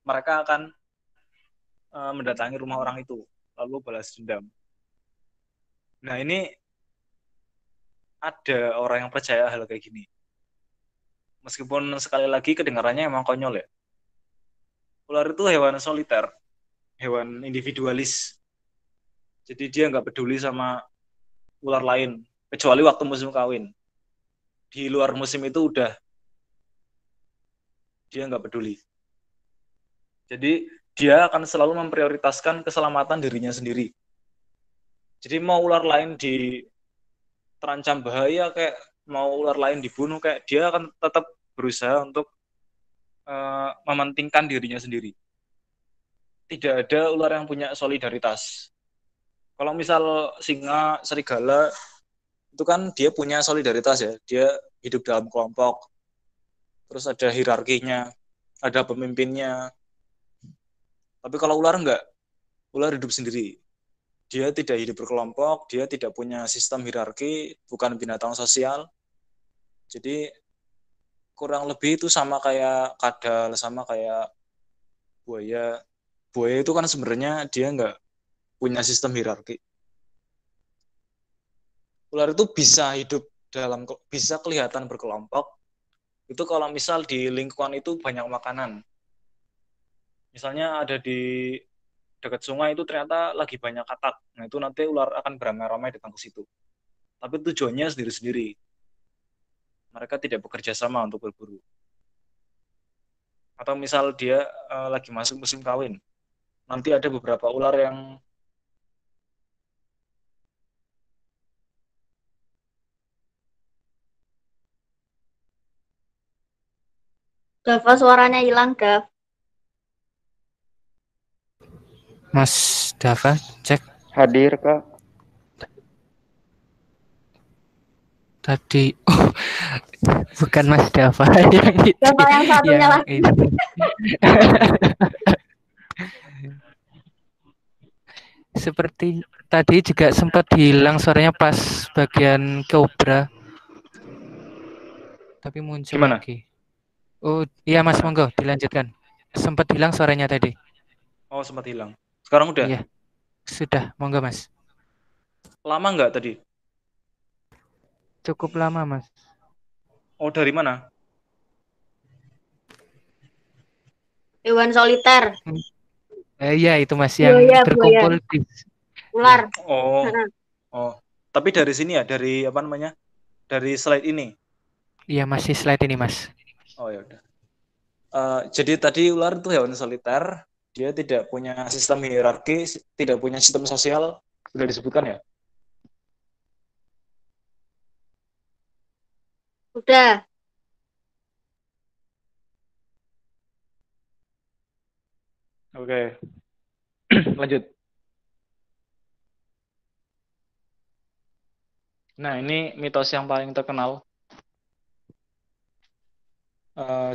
mereka akan mendatangi rumah orang itu, lalu balas dendam. Nah, ini ada orang yang percaya hal kayak gini. Meskipun sekali lagi kedengarannya emang konyol ya. Ular itu hewan soliter, hewan individualis. Jadi dia nggak peduli sama ular lain, kecuali waktu musim kawin. Di luar musim itu udah dia nggak peduli. Jadi dia akan selalu memprioritaskan keselamatan dirinya sendiri. Jadi mau ular lain terancam bahaya, kayak mau ular lain dibunuh, kayak dia akan tetap berusaha untuk mementingkan dirinya sendiri. Tidak ada ular yang punya solidaritas. Kalau misal singa, serigala, itu kan dia punya solidaritas ya. Dia hidup dalam kelompok. Terus ada hierarkinya, ada pemimpinnya. Tapi kalau ular enggak. Ular hidup sendiri. Dia tidak hidup berkelompok, dia tidak punya sistem hierarki, bukan binatang sosial. Jadi kurang lebih itu sama kayak kadal, sama kayak buaya. Buaya itu kan sebenarnya dia nggak punya sistem hierarki. Ular itu bisa kelihatan berkelompok. Itu kalau misal di lingkungan itu banyak makanan. Misalnya ada di dekat sungai itu ternyata lagi banyak katak. Nah itu nanti ular akan beramai-ramai datang ke situ. Tapi tujuannya sendiri-sendiri. Mereka tidak bekerja sama untuk berburu. Atau misal dia lagi masuk musim kawin. Nanti ada beberapa ular yang Dava suaranya hilang, Dav. Mas Dava, cek. Hadir, Kak. Tadi bukan Mas Dava yang itu. Dava yang satunya lagi. Seperti tadi juga sempat hilang suaranya pas bagian Cobra. Tapi muncul Gimana? lagi. Oh, iya Mas, monggo dilanjutkan. Sempat hilang suaranya tadi. Oh, sempat hilang. Sekarang udah? Iya. Sudah, monggo Mas. Lama nggak tadi? Cukup lama, Mas. Oh, dari mana? Hewan soliter. Iya itu Mas yang Buaya, buaya. berkumpul di Ular. ya. Oh, oh. Tapi dari sini ya, dari apa namanya? Dari slide ini. Iya masih slide ini Mas. Oh ya udah. Jadi tadi ular itu hewan soliter, dia tidak punya sistem hierarki, tidak punya sistem sosial, sudah disebutkan ya. Udah. Oke, lanjut. Nah ini mitos yang paling terkenal.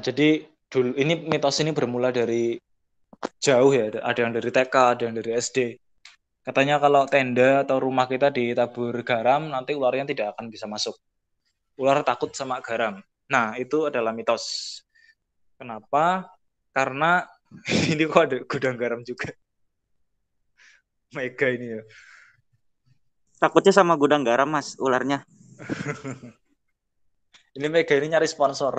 Jadi dulu ini mitos ini bermula dari jauh ya, ada yang dari TK, ada yang dari SD. Katanya kalau tenda atau rumah kita ditabur garam, nanti ularnya tidak akan bisa masuk. Ular takut sama garam. Nah, itu adalah mitos. Kenapa? Karena ini kok ada gudang garam juga. Mega ini ya. Takutnya sama gudang garam, Mas, ularnya. Ini Mega ini nyari sponsor.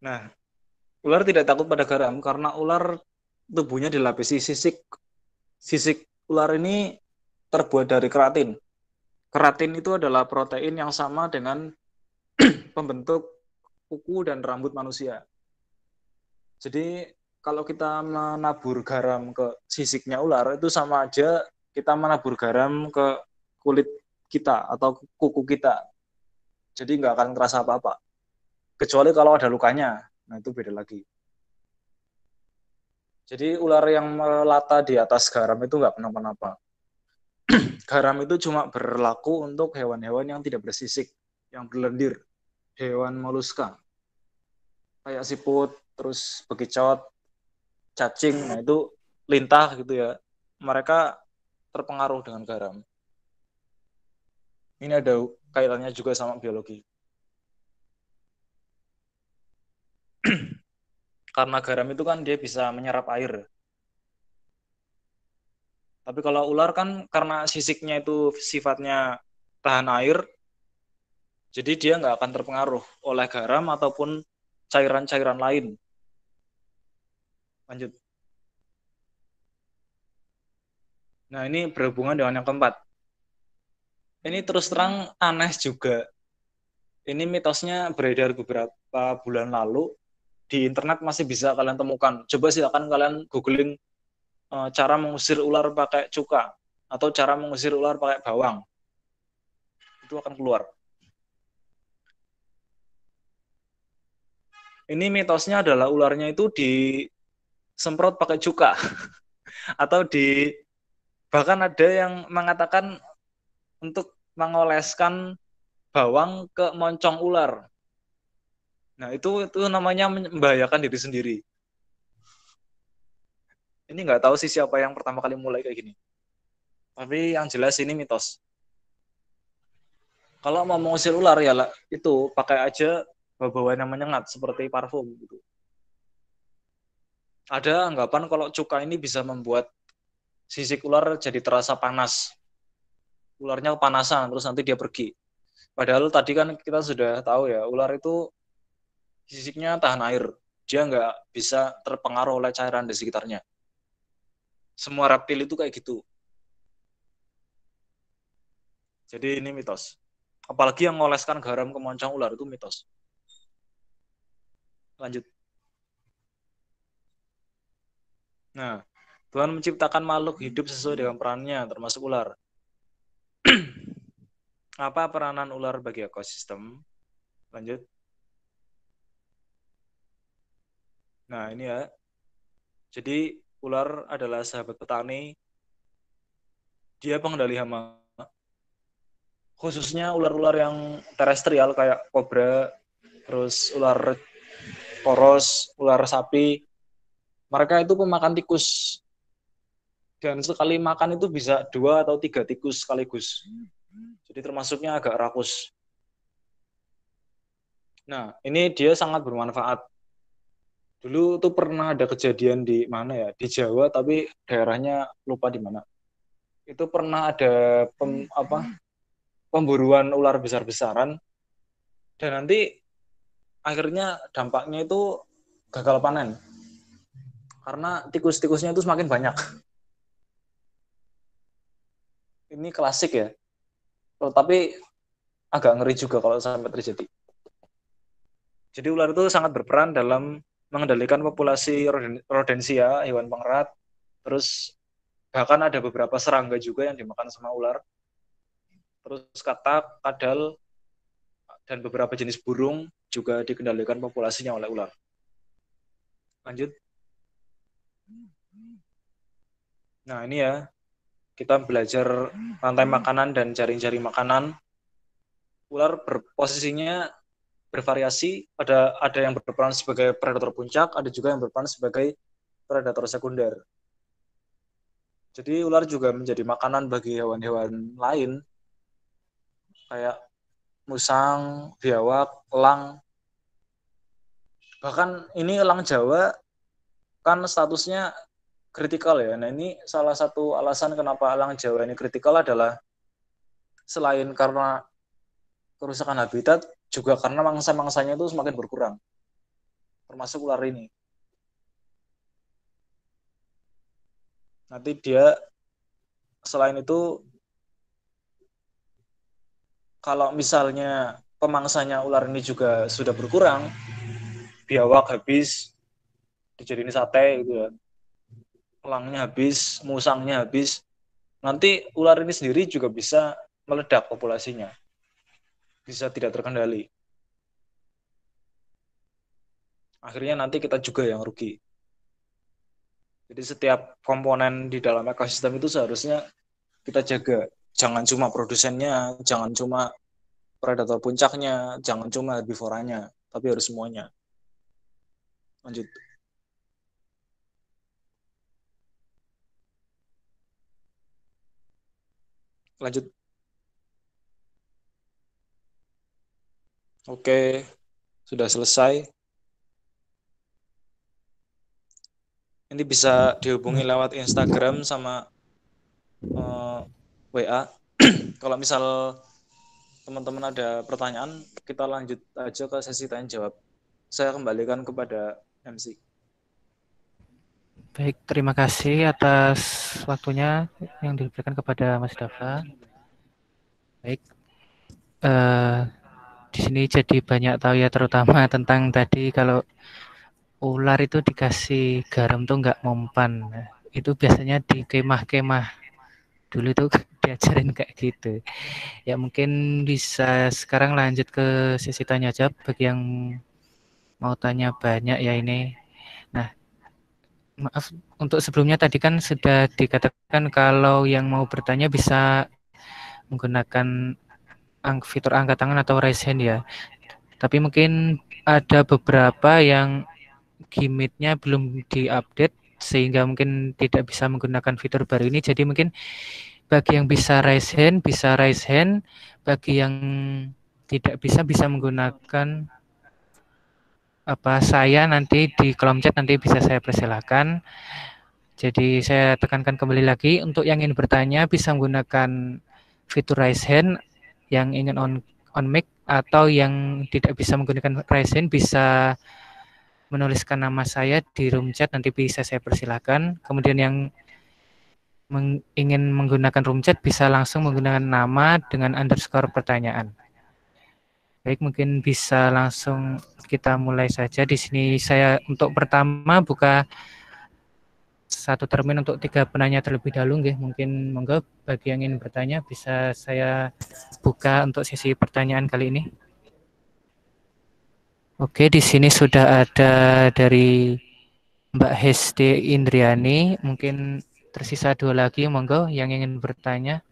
Nah, ular tidak takut pada garam karena ular tubuhnya dilapisi sisik. Sisik ular ini terbuat dari keratin. Keratin itu adalah protein yang sama dengan pembentuk kuku dan rambut manusia. Jadi kalau kita menabur garam ke sisiknya ular itu sama aja kita menabur garam ke kulit kita atau kuku kita. Jadi nggak akan terasa apa-apa. Kecuali kalau ada lukanya. Nah itu beda lagi. Jadi ular yang melata di atas garam itu nggak kenapa-napa. Garam itu cuma berlaku untuk hewan-hewan yang tidak bersisik, yang berlendir. Hewan moluska. Kayak siput, terus bekicot, cacing, nah itu lintah gitu ya. Mereka terpengaruh dengan garam. Ini ada kaitannya juga sama biologi. Karena garam itu kan dia bisa menyerap air. Tapi kalau ular kan karena sisiknya itu sifatnya tahan air, jadi dia nggak akan terpengaruh oleh garam ataupun cairan-cairan lain. Lanjut. Nah ini berhubungan dengan yang keempat. Ini terus terang aneh juga. Ini mitosnya beredar beberapa bulan lalu. Di internet masih bisa kalian temukan. Coba silakan kalian googling cara mengusir ular pakai cuka atau cara mengusir ular pakai bawang. Itu akan keluar. Ini mitosnya adalah ularnya itu disemprot pakai cuka atau bahkan ada yang mengatakan untuk mengoleskan bawang ke moncong ular. Nah, itu namanya membahayakan diri sendiri. Ini nggak tahu sih siapa yang pertama kali mulai kayak gini. Tapi yang jelas ini mitos. Kalau mau mengusir ular ya lah, itu pakai aja bau-bauan yang menyengat seperti parfum gitu. Ada anggapan kalau cuka ini bisa membuat sisik ular jadi terasa panas. Ularnya kepanasan terus nanti dia pergi. Padahal tadi kan kita sudah tahu ya, ular itu sisiknya tahan air. Dia nggak bisa terpengaruh oleh cairan di sekitarnya. Semua reptil itu kayak gitu. Jadi ini mitos. Apalagi yang ngoleskan garam ke moncong ular itu mitos. Lanjut. Nah, Tuhan menciptakan makhluk hidup sesuai dengan perannya, termasuk ular. Apa peranan ular bagi ekosistem? Lanjut. Nah, ini ya. Jadi, ular adalah sahabat petani. Dia pengendali hama. Khususnya ular-ular yang terestrial kayak kobra, terus ular poros, ular sapi. Mereka itu pemakan tikus. Dan sekali makan itu bisa 2 atau 3 tikus sekaligus. Jadi termasuknya agak rakus. Nah, ini dia sangat bermanfaat. Dulu tuh pernah ada kejadian di mana ya? Di Jawa, tapi daerahnya lupa di mana. itu pernah ada pemburuan ular besar-besaran, dan nanti akhirnya dampaknya itu gagal panen karena tikus-tikusnya itu semakin banyak. Ini klasik ya, tapi agak ngeri juga kalau sampai terjadi. Jadi ular itu sangat berperan dalam mengendalikan populasi rodensia, hewan pengerat. Terus bahkan ada beberapa serangga juga yang dimakan sama ular. Terus katak, kadal, dan beberapa jenis burung juga dikendalikan populasinya oleh ular. Lanjut. Nah ini ya, kita belajar rantai makanan dan jaring-jaring makanan. Ular posisinya bervariasi, ada yang berperan sebagai predator puncak, ada juga yang berperan sebagai predator sekunder. Jadi ular juga menjadi makanan bagi hewan-hewan lain, kayak musang, biawak, elang. Bahkan ini elang Jawa kan statusnya kritikal ya. Nah ini salah satu alasan kenapa elang Jawa ini kritikal adalah selain karena kerusakan habitat, juga karena mangsa-mangsanya itu semakin berkurang, termasuk ular ini. Nanti dia selain itu, kalau misalnya pemangsanya ular ini juga sudah berkurang, biawak habis, dijadiin sate gitu ya, elangnya habis, musangnya habis, nanti ular ini sendiri juga bisa meledak populasinya, bisa tidak terkendali. Akhirnya nanti kita juga yang rugi. Jadi setiap komponen di dalam ekosistem itu seharusnya kita jaga. Jangan cuma produsennya, jangan cuma predator puncaknya, jangan cuma herbivoranya, tapi harus semuanya. Lanjut. Lanjut. Oke, sudah selesai. Ini bisa dihubungi lewat Instagram sama WA. Kalau misal teman-teman ada pertanyaan, kita lanjut aja ke sesi tanya jawab. Saya kembalikan kepada MC. Baik, terima kasih atas waktunya yang diberikan kepada Mas Dava. Baik, di sini jadi banyak tahu ya, terutama tentang tadi kalau ular itu dikasih garam tuh nggak mempan. Nah, itu biasanya di kemah-kemah dulu tuh diajarin kayak gitu. Ya mungkin bisa sekarang lanjut ke sesi tanya jawab bagi yang mau tanya banyak ya ini. Nah, maaf untuk sebelumnya tadi kan sudah dikatakan kalau yang mau bertanya bisa menggunakan fitur angkat tangan atau raise hand ya. Tapi mungkin ada beberapa yang gimmicknya belum diupdate sehingga mungkin tidak bisa menggunakan fitur baru ini. Jadi mungkin bagi yang bisa raise hand, bagi yang tidak bisa menggunakan saya nanti di kolom chat nanti bisa saya persilakan. Jadi saya tekankan kembali lagi untuk yang ingin bertanya bisa menggunakan fitur raise hand, yang ingin on mic atau yang tidak bisa menggunakan raise hand bisa menuliskan nama saya di room chat, nanti bisa saya persilakan. Kemudian yang ingin menggunakan room chat bisa langsung menggunakan nama dengan underscore pertanyaan. Baik, mungkin bisa langsung kita mulai saja. Di sini saya untuk pertama buka satu termin untuk 3 penanya terlebih dahulu. Mungkin monggo bagi yang ingin bertanya bisa saya buka untuk sesi pertanyaan kali ini. Oke, di sini sudah ada dari Mbak Hesti Indriani, mungkin tersisa 2 lagi, monggo yang ingin bertanya.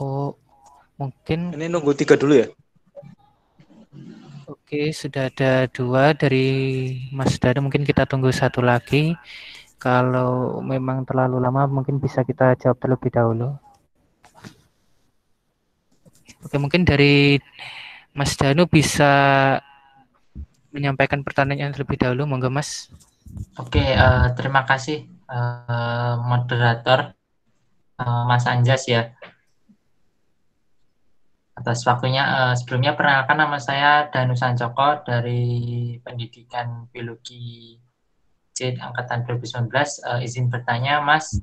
Oh, mungkin ini nunggu 3 dulu ya. Oke, sudah ada 2 dari Mas Danu. Mungkin kita tunggu 1 lagi. Kalau memang terlalu lama, mungkin bisa kita jawab terlebih dahulu. Oke, mungkin dari Mas Danu bisa menyampaikan pertanyaan terlebih dahulu. Monggo, Mas. Oke, terima kasih moderator Mas Anjas ya atas waktunya. Sebelumnya perkenalkan, nama saya Danu Sancoko dari Pendidikan Biologi C angkatan 2019. Izin bertanya Mas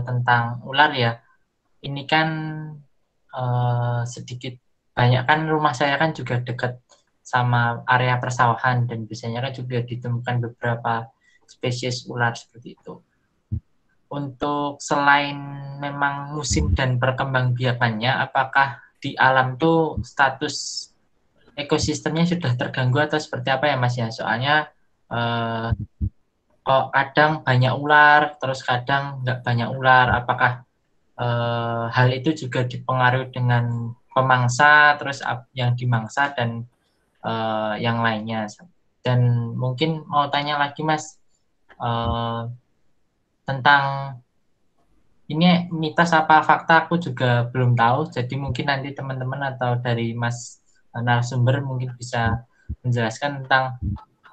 tentang ular ya. Ini kan sedikit banyak kan rumah saya kan juga dekat sama area persawahan dan biasanya kan juga ditemukan beberapa spesies ular seperti itu. Untuk selain memang musim dan perkembangbiakannya, apakah di alam tuh status ekosistemnya sudah terganggu atau seperti apa ya Mas ya? Soalnya kok kadang banyak ular, terus kadang nggak banyak ular. Apakah hal itu juga dipengaruhi dengan pemangsa, terus yang dimangsa dan yang lainnya. Dan mungkin mau tanya lagi Mas tentang ini mitos apa fakta aku juga belum tahu. Jadi mungkin nanti teman-teman atau dari Mas narasumber mungkin bisa menjelaskan tentang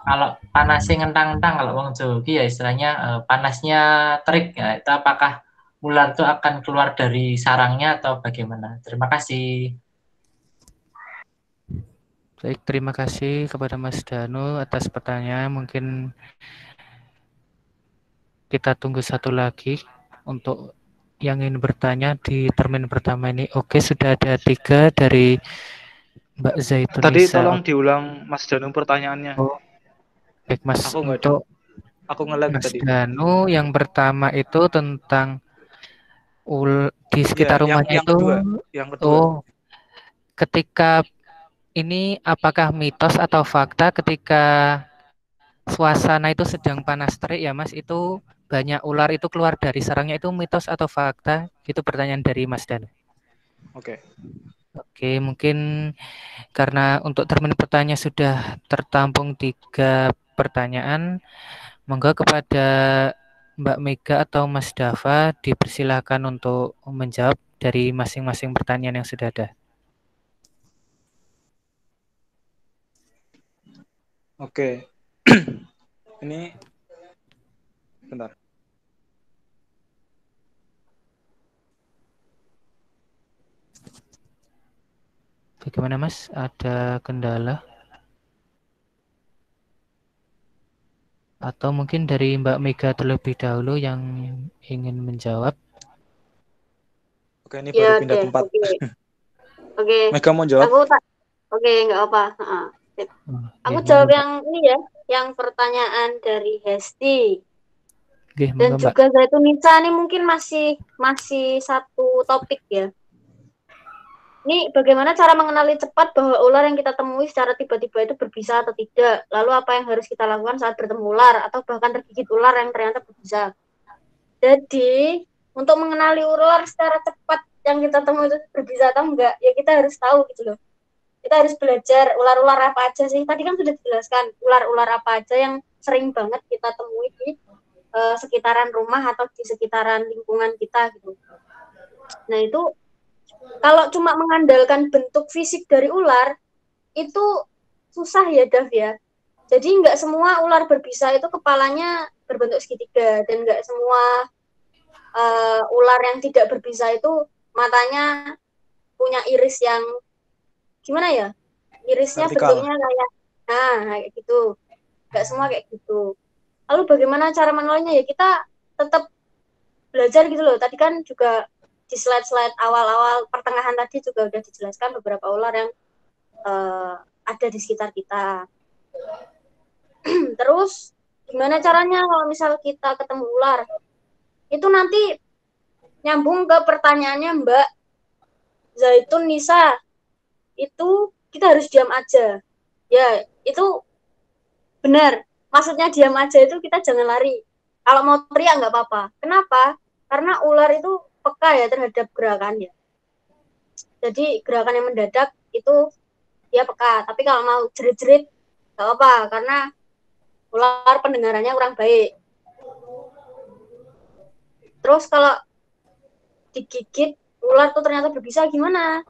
kalau panasnya ngentang-ngentang, kalau wong Jawa ya istilahnya panasnya terik ya, itu apakah ular itu akan keluar dari sarangnya atau bagaimana? Terima kasih. Baik, terima kasih kepada Mas Danu atas pertanyaan. Mungkin kita tunggu 1 lagi untuk yang ingin bertanya di termin pertama ini. Oke, sudah ada 3 dari Mbak Zaitun Tadi Nisa. tolong diulang Mas Danu pertanyaannya. Oh, baik Mas, Aku nggak untuk Aku nge-lag Mas tadi. Danu yang pertama itu tentang di sekitar Iya, rumahnya yang itu. kedua, yang kedua. Oh, ketika ini apakah mitos atau fakta ketika suasana itu sedang panas terik ya Mas, itu banyak ular itu keluar dari sarangnya, itu mitos atau fakta? Itu pertanyaan dari Mas Danu. Oke. Oke, mungkin karena untuk termin pertanyaan sudah tertampung 3 pertanyaan, monggo kepada Mbak Mega atau Mas Dava dipersilakan untuk menjawab dari masing-masing pertanyaan yang sudah ada. Oke. Ini bentar. Bagaimana Mas? Ada kendala? Atau mungkin dari Mbak Mega terlebih dahulu yang ingin menjawab? Oke, ini Ya, baru pindah tempat. Oke. Mega mau jawab? Oke, nggak apa. Sip. Aku Ya, jawab monggo, yang ini ya, yang pertanyaan dari Hesti. Oke, Dan monggo, Mbak. juga Zaitun Nisa ini mungkin masih satu topik ya. Ini bagaimana cara mengenali cepat bahwa ular yang kita temui secara tiba-tiba itu berbisa atau tidak? Lalu apa yang harus kita lakukan saat bertemu ular atau bahkan tergigit ular yang ternyata berbisa? Jadi, untuk mengenali ular secara cepat yang kita temui itu berbisa atau enggak, ya kita harus tahu gitu loh. Kita harus belajar ular-ular apa aja sih. Tadi kan sudah dijelaskan ular-ular apa aja yang sering banget kita temui di sekitaran rumah atau di sekitaran lingkungan kita gitu. Nah, itu kalau cuma mengandalkan bentuk fisik dari ular, itu susah ya, Dav ya. Jadi nggak semua ular berbisa itu kepalanya berbentuk segitiga, dan nggak semua ular yang tidak berbisa itu matanya punya iris yang gimana ya? Irisnya Vertikal. bentuknya kayak gitu. Nggak semua kayak gitu. Lalu bagaimana cara mengenalinya ya? Kita tetap belajar gitu loh. Tadi kan juga di slide-slide awal-awal pertengahan tadi juga udah dijelaskan beberapa ular yang ada di sekitar kita. Terus gimana caranya kalau misal kita ketemu ular? Itu nanti nyambung ke pertanyaannya Mbak Zaitun Nisa. Itu kita harus diam aja. Ya, itu benar. Maksudnya diam aja itu kita jangan lari. Kalau mau teriak nggak apa-apa. Kenapa? Karena ular itu peka ya terhadap gerakannya. Jadi gerakan yang mendadak itu dia peka. Tapi kalau mau jerit-jerit nggak apa, karena ular pendengarannya kurang baik. Terus kalau digigit ular tuh ternyata berbisa gimana?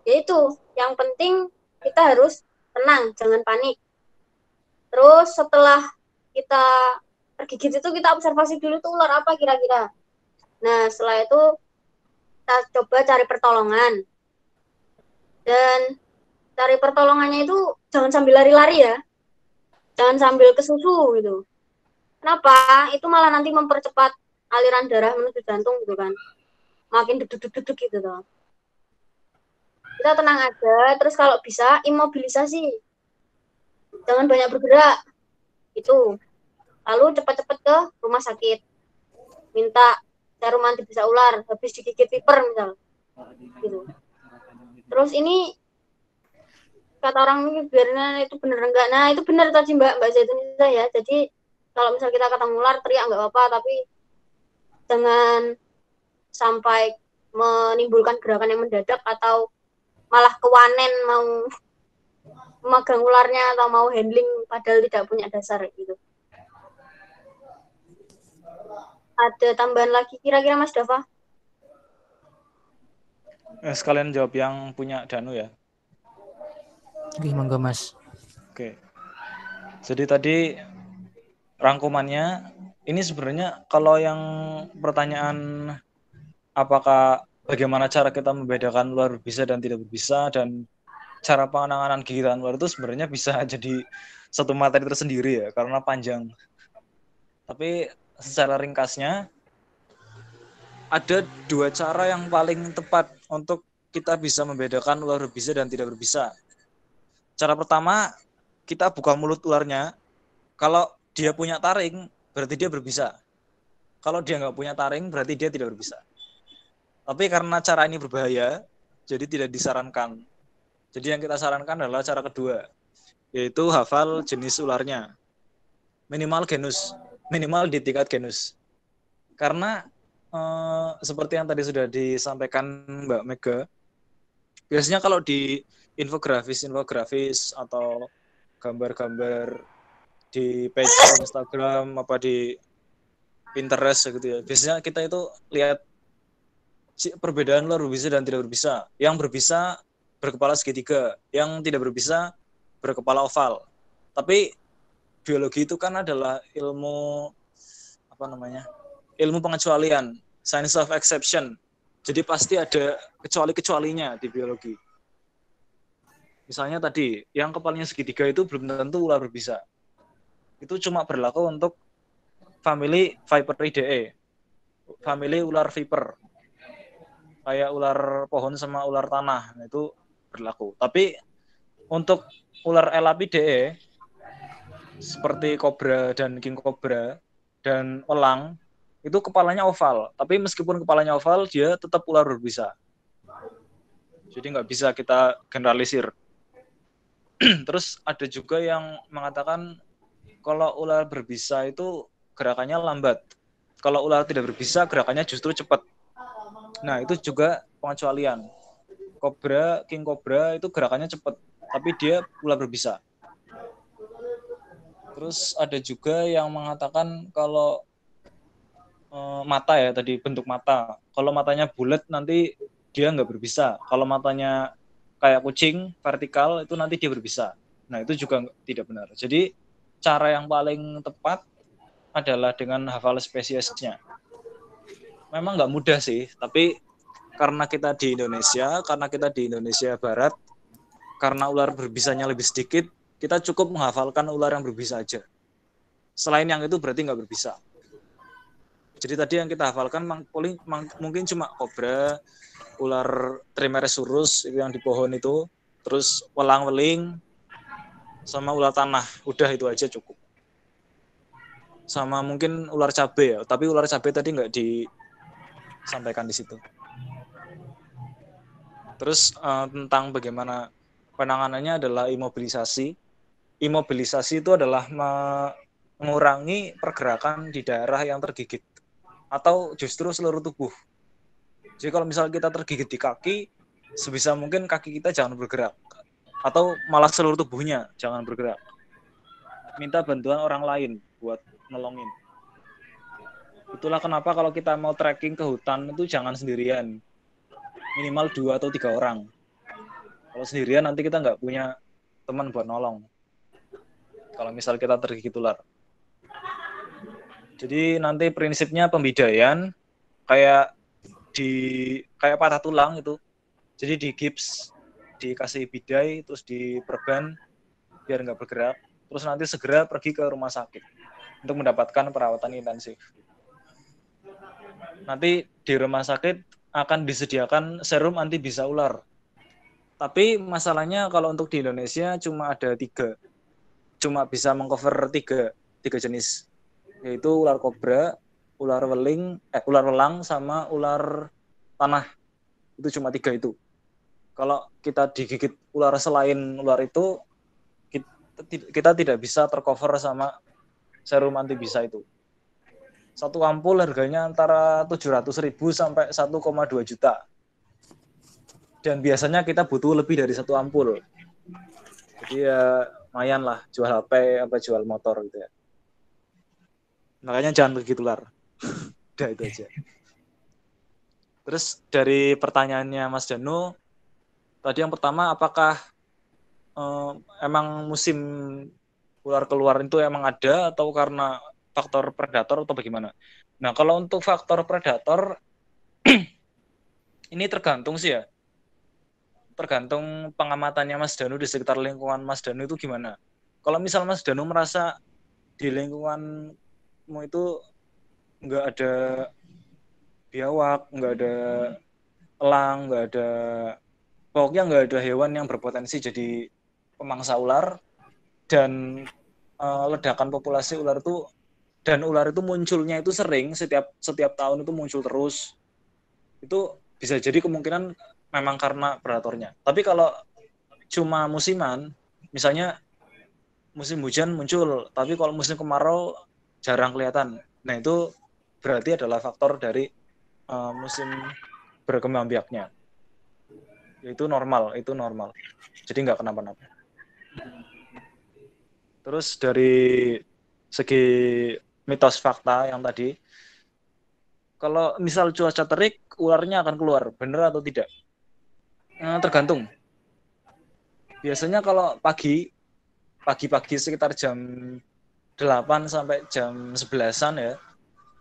Yaitu yang penting kita harus tenang, jangan panik. Terus setelah kita tergigit itu kita observasi dulu tuh ular apa kira-kira. Nah setelah itu kita coba cari pertolongan. Dan cari pertolongannya itu jangan sambil lari-lari ya. Jangan sambil kesusu gitu. Kenapa? Itu malah nanti mempercepat aliran darah menuju jantung gitu kan. Makin duduk-duduk gitu tuh. Kita tenang aja, terus kalau bisa imobilisasi. Jangan banyak bergerak. Itu. Lalu cepat-cepat ke rumah sakit. Minta serum anti bisa ular, habis digigit viper misal. Gitu. Terus ini kata orang ini biarnya itu bener enggak. Nah, itu benar tadi Mbak Zaitunisa ya. Jadi kalau misal kita ketemu ular teriak enggak apa-apa, tapi jangan sampai menimbulkan gerakan yang mendadak atau malah kewanen mau memegang ularnya atau mau handling padahal tidak punya dasar gitu. Ada tambahan lagi kira-kira Mas Dava? Sekalian jawab yang punya Danu ya. Oke, monggo Mas. Oke. Jadi tadi rangkumannya ini sebenarnya kalau yang pertanyaan apakah bagaimana cara kita membedakan ular berbisa dan tidak berbisa dan cara penanganan gigitan ular itu sebenarnya bisa jadi satu materi tersendiri ya karena panjang. Tapi secara ringkasnya ada dua cara yang paling tepat untuk kita bisa membedakan ular berbisa dan tidak berbisa. Cara pertama, kita buka mulut ularnya. Kalau dia punya taring, berarti dia berbisa. Kalau dia nggak punya taring, berarti dia tidak berbisa. Tapi karena cara ini berbahaya, jadi tidak disarankan. Jadi yang kita sarankan adalah cara kedua, yaitu hafal jenis ularnya. Minimal genus, minimal di tingkat genus. Karena seperti yang tadi sudah disampaikan Mbak Mega, biasanya kalau di infografis atau gambar-gambar di page Instagram apa di Pinterest gitu ya. Biasanya kita itu lihat perbedaan ular berbisa dan tidak berbisa. Yang berbisa berkepala segitiga, yang tidak berbisa berkepala oval. Tapi biologi itu kan adalah ilmu ilmu pengecualian, science of exception. Jadi pasti ada kecuali-kecualinya di biologi. Misalnya tadi, yang kepalanya segitiga itu belum tentu ular berbisa. Itu cuma berlaku untuk famili Viperidae, famili ular viper. Kayak ular pohon sama ular tanah, itu berlaku. Tapi untuk ular Elapidae, seperti kobra dan king cobra dan elang, itu kepalanya oval. Tapi meskipun kepalanya oval, dia tetap ular berbisa. Jadi nggak bisa kita generalisir. Terus ada juga yang mengatakan kalau ular berbisa itu gerakannya lambat. Kalau ular tidak berbisa, gerakannya justru cepat. Nah, itu juga pengecualian. Kobra, king cobra itu gerakannya cepat, tapi dia ular berbisa. Terus ada juga yang mengatakan kalau mata ya tadi, bentuk mata. Kalau matanya bulat nanti dia nggak berbisa. Kalau matanya kayak kucing vertikal itu nanti dia berbisa. Nah itu juga tidak benar. Jadi cara yang paling tepat adalah dengan hafal spesiesnya. Memang nggak mudah sih, tapi karena kita di Indonesia Barat, karena ular berbisanya lebih sedikit, kita cukup menghafalkan ular yang berbisa aja. Selain yang itu berarti nggak berbisa. Jadi tadi yang kita hafalkan mungkin cuma kobra, ular Trimeresurus yang di pohon itu, terus welang-weling, sama ular tanah. Udah itu aja cukup. Sama mungkin ular cabai ya, tapi ular cabai tadi nggak disampaikan di situ. Terus tentang bagaimana penanganannya adalah imobilisasi. Imobilisasi itu adalah mengurangi pergerakan di daerah yang tergigit atau justru seluruh tubuh. Jadi kalau misalnya kita tergigit di kaki, sebisa mungkin kaki kita jangan bergerak. atau malah seluruh tubuhnya jangan bergerak. Minta bantuan orang lain buat nolongin. Itulah kenapa kalau kita mau trekking ke hutan itu jangan sendirian. Minimal 2 atau 3 orang. Kalau sendirian nanti kita nggak punya teman buat nolong. Kalau misal kita tergigit ular. Jadi nanti prinsipnya pembidaian kayak patah tulang itu. Jadi di gips, dikasih bidai, terus diperban biar nggak bergerak. Terus nanti segera pergi ke rumah sakit untuk mendapatkan perawatan intensif. Nanti di rumah sakit akan disediakan serum anti bisa ular. Tapi masalahnya kalau untuk di Indonesia cuma ada 3. Cuma bisa mengcover 3 jenis. Yaitu ular kobra, ular welang, sama ular tanah. Itu cuma 3 itu. Kalau kita digigit ular selain ular itu, kita tidak bisa tercover sama serum anti bisa itu. 1 ampul harganya antara 700.000 sampai 1,2 juta. Dan biasanya kita butuh lebih dari 1 ampul. Jadi ya lumayan lah jual HP apa jual motor gitu ya. Makanya jangan begitu ular. Udah itu aja. Terus dari pertanyaannya Mas Danu, tadi yang pertama apakah emang musim ular keluar itu emang ada atau karena faktor predator atau bagaimana? Nah, kalau untuk faktor predator ini tergantung sih ya. Tergantung pengamatannya Mas Danu di sekitar lingkungan Mas Danu itu gimana. Kalau misal Mas Danu merasa di lingkunganmu itu nggak ada biawak, nggak ada elang, pokoknya nggak ada hewan yang berpotensi jadi pemangsa ular, dan ledakan populasi ular itu, dan ular itu munculnya itu sering, setiap tahun itu muncul terus, itu bisa jadi kemungkinan memang karena predatornya. Tapi kalau cuma musiman, misalnya musim hujan muncul, tapi kalau musim kemarau jarang kelihatan, nah itu berarti adalah faktor dari musim berkembang biaknya. Itu normal. Jadi nggak kenapa-napa. Terus dari segi mitos fakta yang tadi, kalau misal cuaca terik, ularnya akan keluar, benar atau tidak? Tergantung. Biasanya kalau pagi-pagi sekitar jam 8 sampai jam 11-an ya,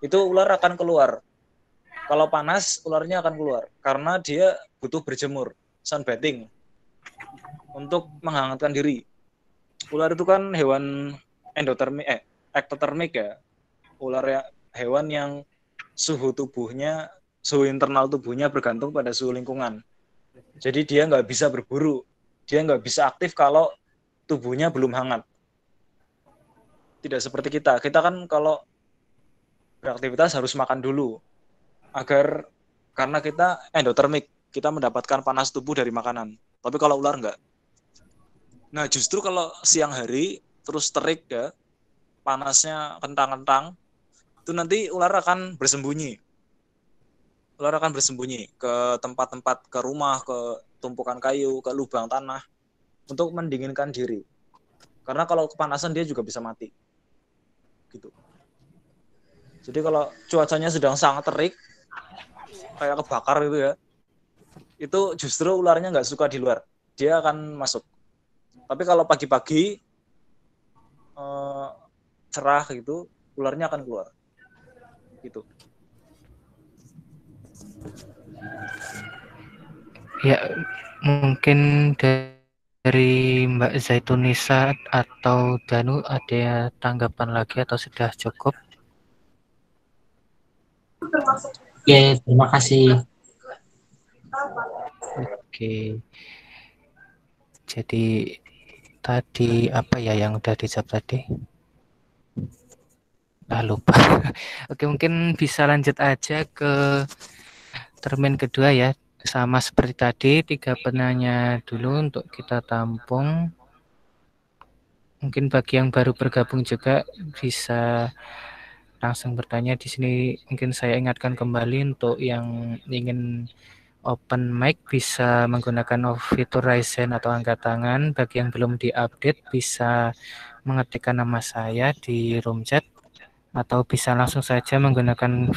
itu ular akan keluar. Kalau panas, ularnya akan keluar karena dia butuh berjemur, sunbathing, untuk menghangatkan diri. Ular itu kan hewan ektotermik ya. Ular ya hewan yang suhu internal tubuhnya bergantung pada suhu lingkungan. Jadi dia nggak bisa berburu, dia nggak bisa aktif kalau tubuhnya belum hangat. Tidak seperti kita kan kalau beraktivitas harus makan dulu, karena kita endotermik, kita mendapatkan panas tubuh dari makanan. Tapi kalau ular enggak. Nah, justru kalau siang hari terus terik ya, panasnya kentang-kentang, itu nanti ular akan bersembunyi. Ular akan bersembunyi ke tempat-tempat, ke rumah, ke tumpukan kayu, ke lubang tanah untuk mendinginkan diri. Karena kalau kepanasan dia juga bisa mati. Gitu. Jadi kalau cuacanya sedang sangat terik, kayak kebakar gitu ya, itu justru ularnya nggak suka di luar, dia akan masuk. Tapi kalau pagi-pagi cerah gitu, ularnya akan keluar gitu. Ya, mungkin dari Mbak Zaitunisa atau Danu ada tanggapan lagi atau sudah cukup? Oke, terima kasih. Oke. Jadi tadi apa ya yang udah dijawab tadi? Lupa. Oke, mungkin bisa lanjut aja ke termin kedua ya. Sama seperti tadi, 3 penanya dulu untuk kita tampung. Mungkin bagi yang baru bergabung juga bisa langsung bertanya di sini. Mungkin saya ingatkan kembali untuk yang ingin open mic bisa menggunakan fitur raise hand atau angkat tangan. Bagi yang belum diupdate bisa mengetikkan nama saya di room chat atau bisa langsung saja menggunakan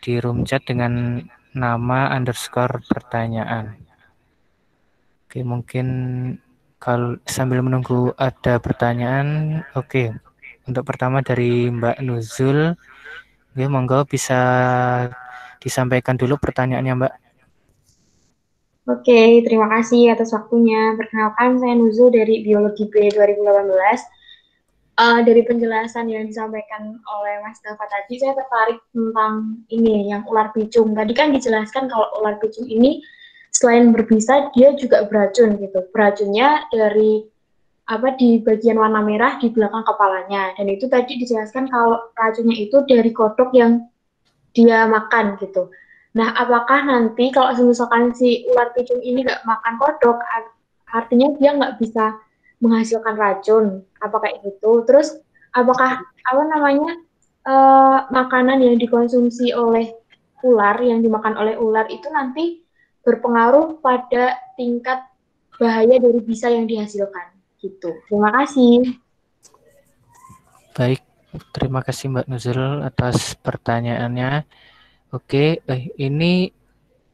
di room chat dengan nama _ pertanyaan. Oke, mungkin kalau sambil menunggu ada pertanyaan, oke. Untuk pertama dari Mbak Nuzul, oke, monggo bisa disampaikan dulu pertanyaannya, Mbak. Oke, terima kasih atas waktunya. Perkenalkan, saya Nuzul dari Biologi B 2018. Dari penjelasan yang disampaikan oleh Mas Dava tadi, saya tertarik tentang ini, yang ular picung. Tadi kan dijelaskan kalau ular picung ini selain berbisa, dia juga beracun gitu. Beracunnya dari di bagian warna merah di belakang kepalanya. Dan itu tadi dijelaskan kalau racunnya itu dari kodok yang dia makan gitu. Nah, apakah nanti kalau misalkan si ular picung ini nggak makan kodok, artinya dia nggak bisa menghasilkan racun, apa kayak gitu? Terus apakah makanan yang dikonsumsi oleh ular, yang dimakan oleh ular itu nanti berpengaruh pada tingkat bahaya dari bisa yang dihasilkan gitu. Terima kasih. Baik, terima kasih Mbak Nuzul atas pertanyaannya. Oke, ini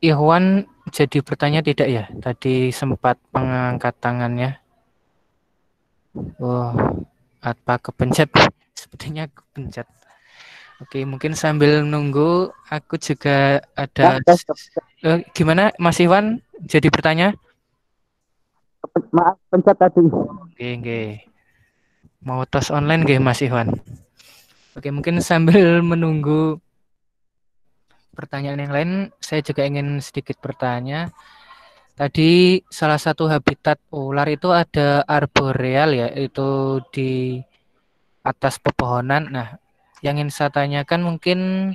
Ikhwan jadi bertanya tidak ya? Tadi sempat mengangkat tangannya. Oh, apa kepencet? Sepertinya kepencet. Oke, mungkin sambil nunggu aku juga ada gimana Mas Iwan jadi bertanya? Maaf, pencet tadi. Oke. Mau tos online nggih Mas Iwan? Oke, mungkin sambil menunggu pertanyaan yang lain, saya juga ingin sedikit bertanya. Tadi salah satu habitat ular itu ada arboreal ya, itu di atas pepohonan. Nah, yang ingin saya tanyakan mungkin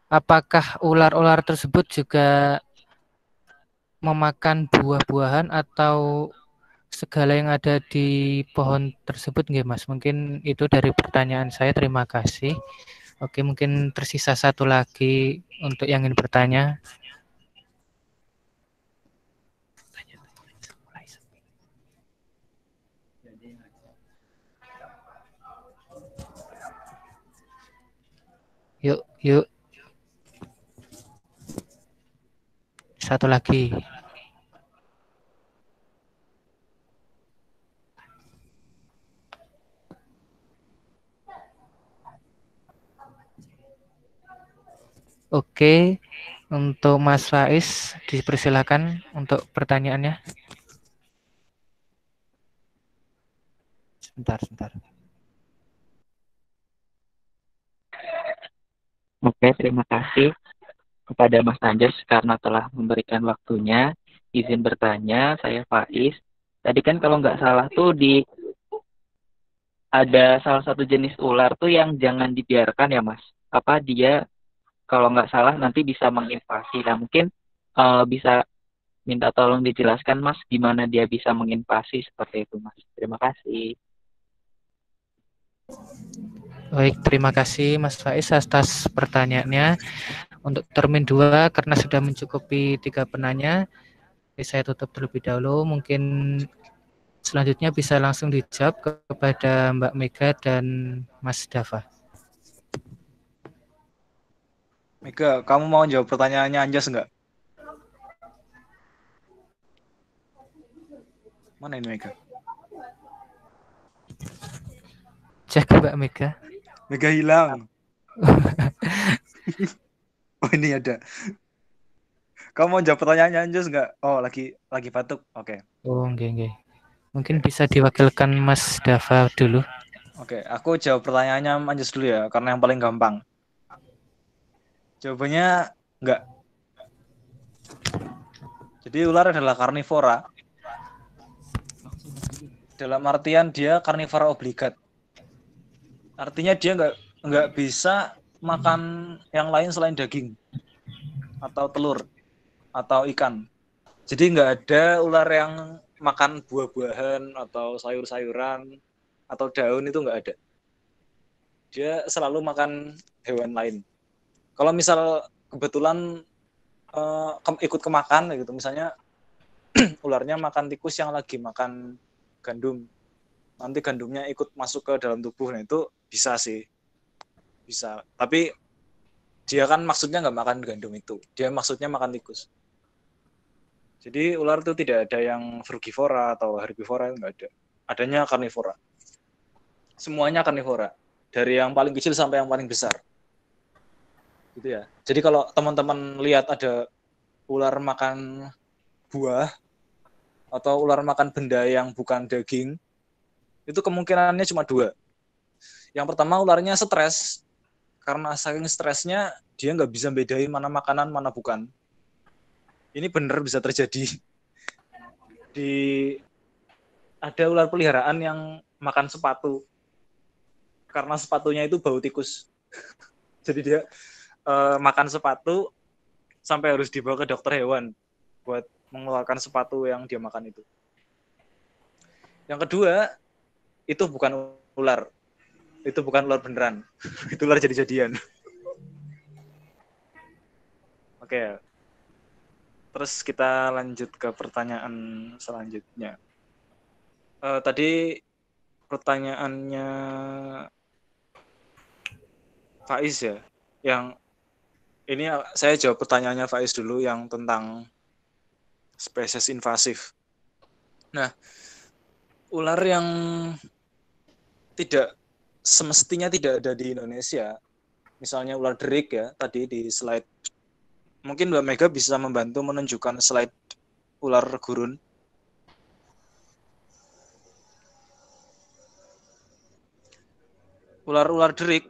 apakah ular-ular tersebut juga memakan buah-buahan atau segala yang ada di pohon tersebut nggih Mas? Mungkin itu dari pertanyaan saya. Terima kasih. Oke, mungkin tersisa satu lagi untuk yang ingin bertanya. Yuk. Satu lagi. Oke, untuk Mas Faiz dipersilakan untuk pertanyaannya. Sebentar. Oke, terima kasih kepada Mas Anjas karena telah memberikan waktunya. Izin bertanya, saya Faiz. Tadi kan kalau nggak salah tuh ada salah satu jenis ular tuh yang jangan dibiarkan ya Mas. Apa dia kalau nggak salah nanti bisa menginvasi. Nah mungkin bisa minta tolong dijelaskan Mas gimana dia bisa menginvasi seperti itu Mas. Terima kasih. Baik, terima kasih Mas Faiz atas pertanyaannya. Untuk termin 2 karena sudah mencukupi 3 penanya, saya tutup terlebih dahulu. Mungkin selanjutnya bisa langsung dijawab kepada Mbak Mega dan Mas Dava. Mega, kamu mau jawab pertanyaannya Anjas nggak? Mana ini Mega? Cek Mbak Mega. Mega hilang. Oh ini ada. Kamu mau jawab pertanyaannya Anjas nggak? Oh lagi batuk. Oke. Oh, enggak. Mungkin bisa diwakilkan Mas Dava dulu. Oke, aku jawab pertanyaannya Anjas dulu ya, karena yang paling gampang. Jawabannya enggak. Jadi ular adalah karnivora. Dalam artian dia karnivora obligat. Artinya dia enggak bisa makan yang lain selain daging atau telur atau ikan. Jadi enggak ada ular yang makan buah-buahan atau sayur-sayuran atau daun, itu enggak ada. Dia selalu makan hewan lain. Kalau misal kebetulan ikut kemakan gitu. Misalnya ularnya makan tikus yang lagi makan gandum, nanti gandumnya ikut masuk ke dalam tubuh. Nah itu bisa sih, bisa. Tapi dia kan maksudnya nggak makan gandum itu, dia maksudnya makan tikus. Jadi ular itu tidak ada yang frugivora atau herbivora, nggak ada. Adanya karnivora. Semuanya karnivora, dari yang paling kecil sampai yang paling besar. Gitu ya. Jadi kalau teman-teman lihat ada ular makan buah atau ular makan benda yang bukan daging, itu kemungkinannya cuma 2. Yang pertama, ularnya stres. Karena saking stresnya, dia nggak bisa bedain mana makanan, mana bukan. Ini benar bisa terjadi. Ada ular peliharaan yang makan sepatu. Karena sepatunya itu bau tikus. Jadi dia makan sepatu sampai harus dibawa ke dokter hewan buat mengeluarkan sepatu yang dia makan itu. Yang kedua, itu bukan ular. Itu bukan ular beneran. Itu ular jadi-jadian. Oke. Terus kita lanjut ke pertanyaan selanjutnya. Tadi pertanyaannya Faiz ya, yang ini saya jawab pertanyaannya Faiz dulu yang tentang spesies invasif. Nah, ular yang semestinya tidak ada di Indonesia, misalnya ular derik ya, tadi di slide, mungkin Mbak Mega bisa membantu menunjukkan slide ular gurun. Ular-ular derik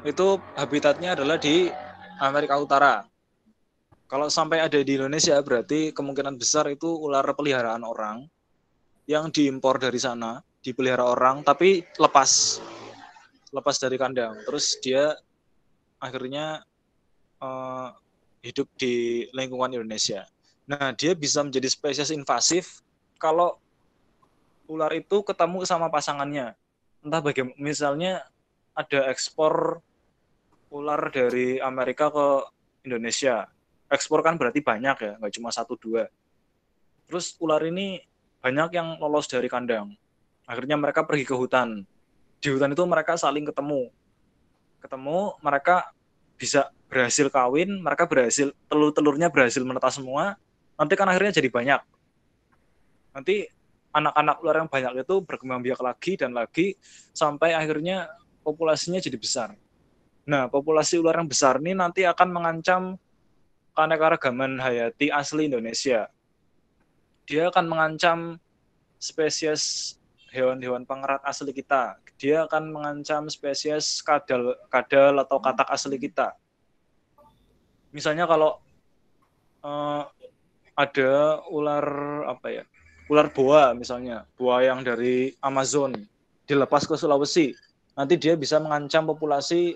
itu habitatnya adalah di Amerika Utara. Kalau sampai ada di Indonesia, berarti kemungkinan besar itu ular peliharaan orang yang diimpor dari sana, dipelihara orang, tapi lepas dari kandang. Terus dia akhirnya hidup di lingkungan Indonesia. Nah, dia bisa menjadi spesies invasif kalau ular itu ketemu sama pasangannya. Entah bagaimana, misalnya ada ekspor ular dari Amerika ke Indonesia. Ekspor kan berarti banyak ya, nggak cuma 1-2. Terus ular ini banyak yang lolos dari kandang. Akhirnya mereka pergi ke hutan. Di hutan itu mereka saling ketemu, mereka bisa berhasil kawin, mereka telur-telurnya berhasil menetas semua, nanti kan akhirnya jadi banyak. Nanti anak-anak ular yang banyak itu berkembang biak lagi dan lagi, sampai akhirnya populasinya jadi besar. Nah, populasi ular yang besar ini nanti akan mengancam keanekaragaman hayati asli Indonesia. Dia akan mengancam spesies hewan-hewan pengerat asli kita. Dia akan mengancam spesies kadal atau katak asli kita. Misalnya kalau ada ular ular boa misalnya, boa yang dari Amazon dilepas ke Sulawesi, nanti dia bisa mengancam populasi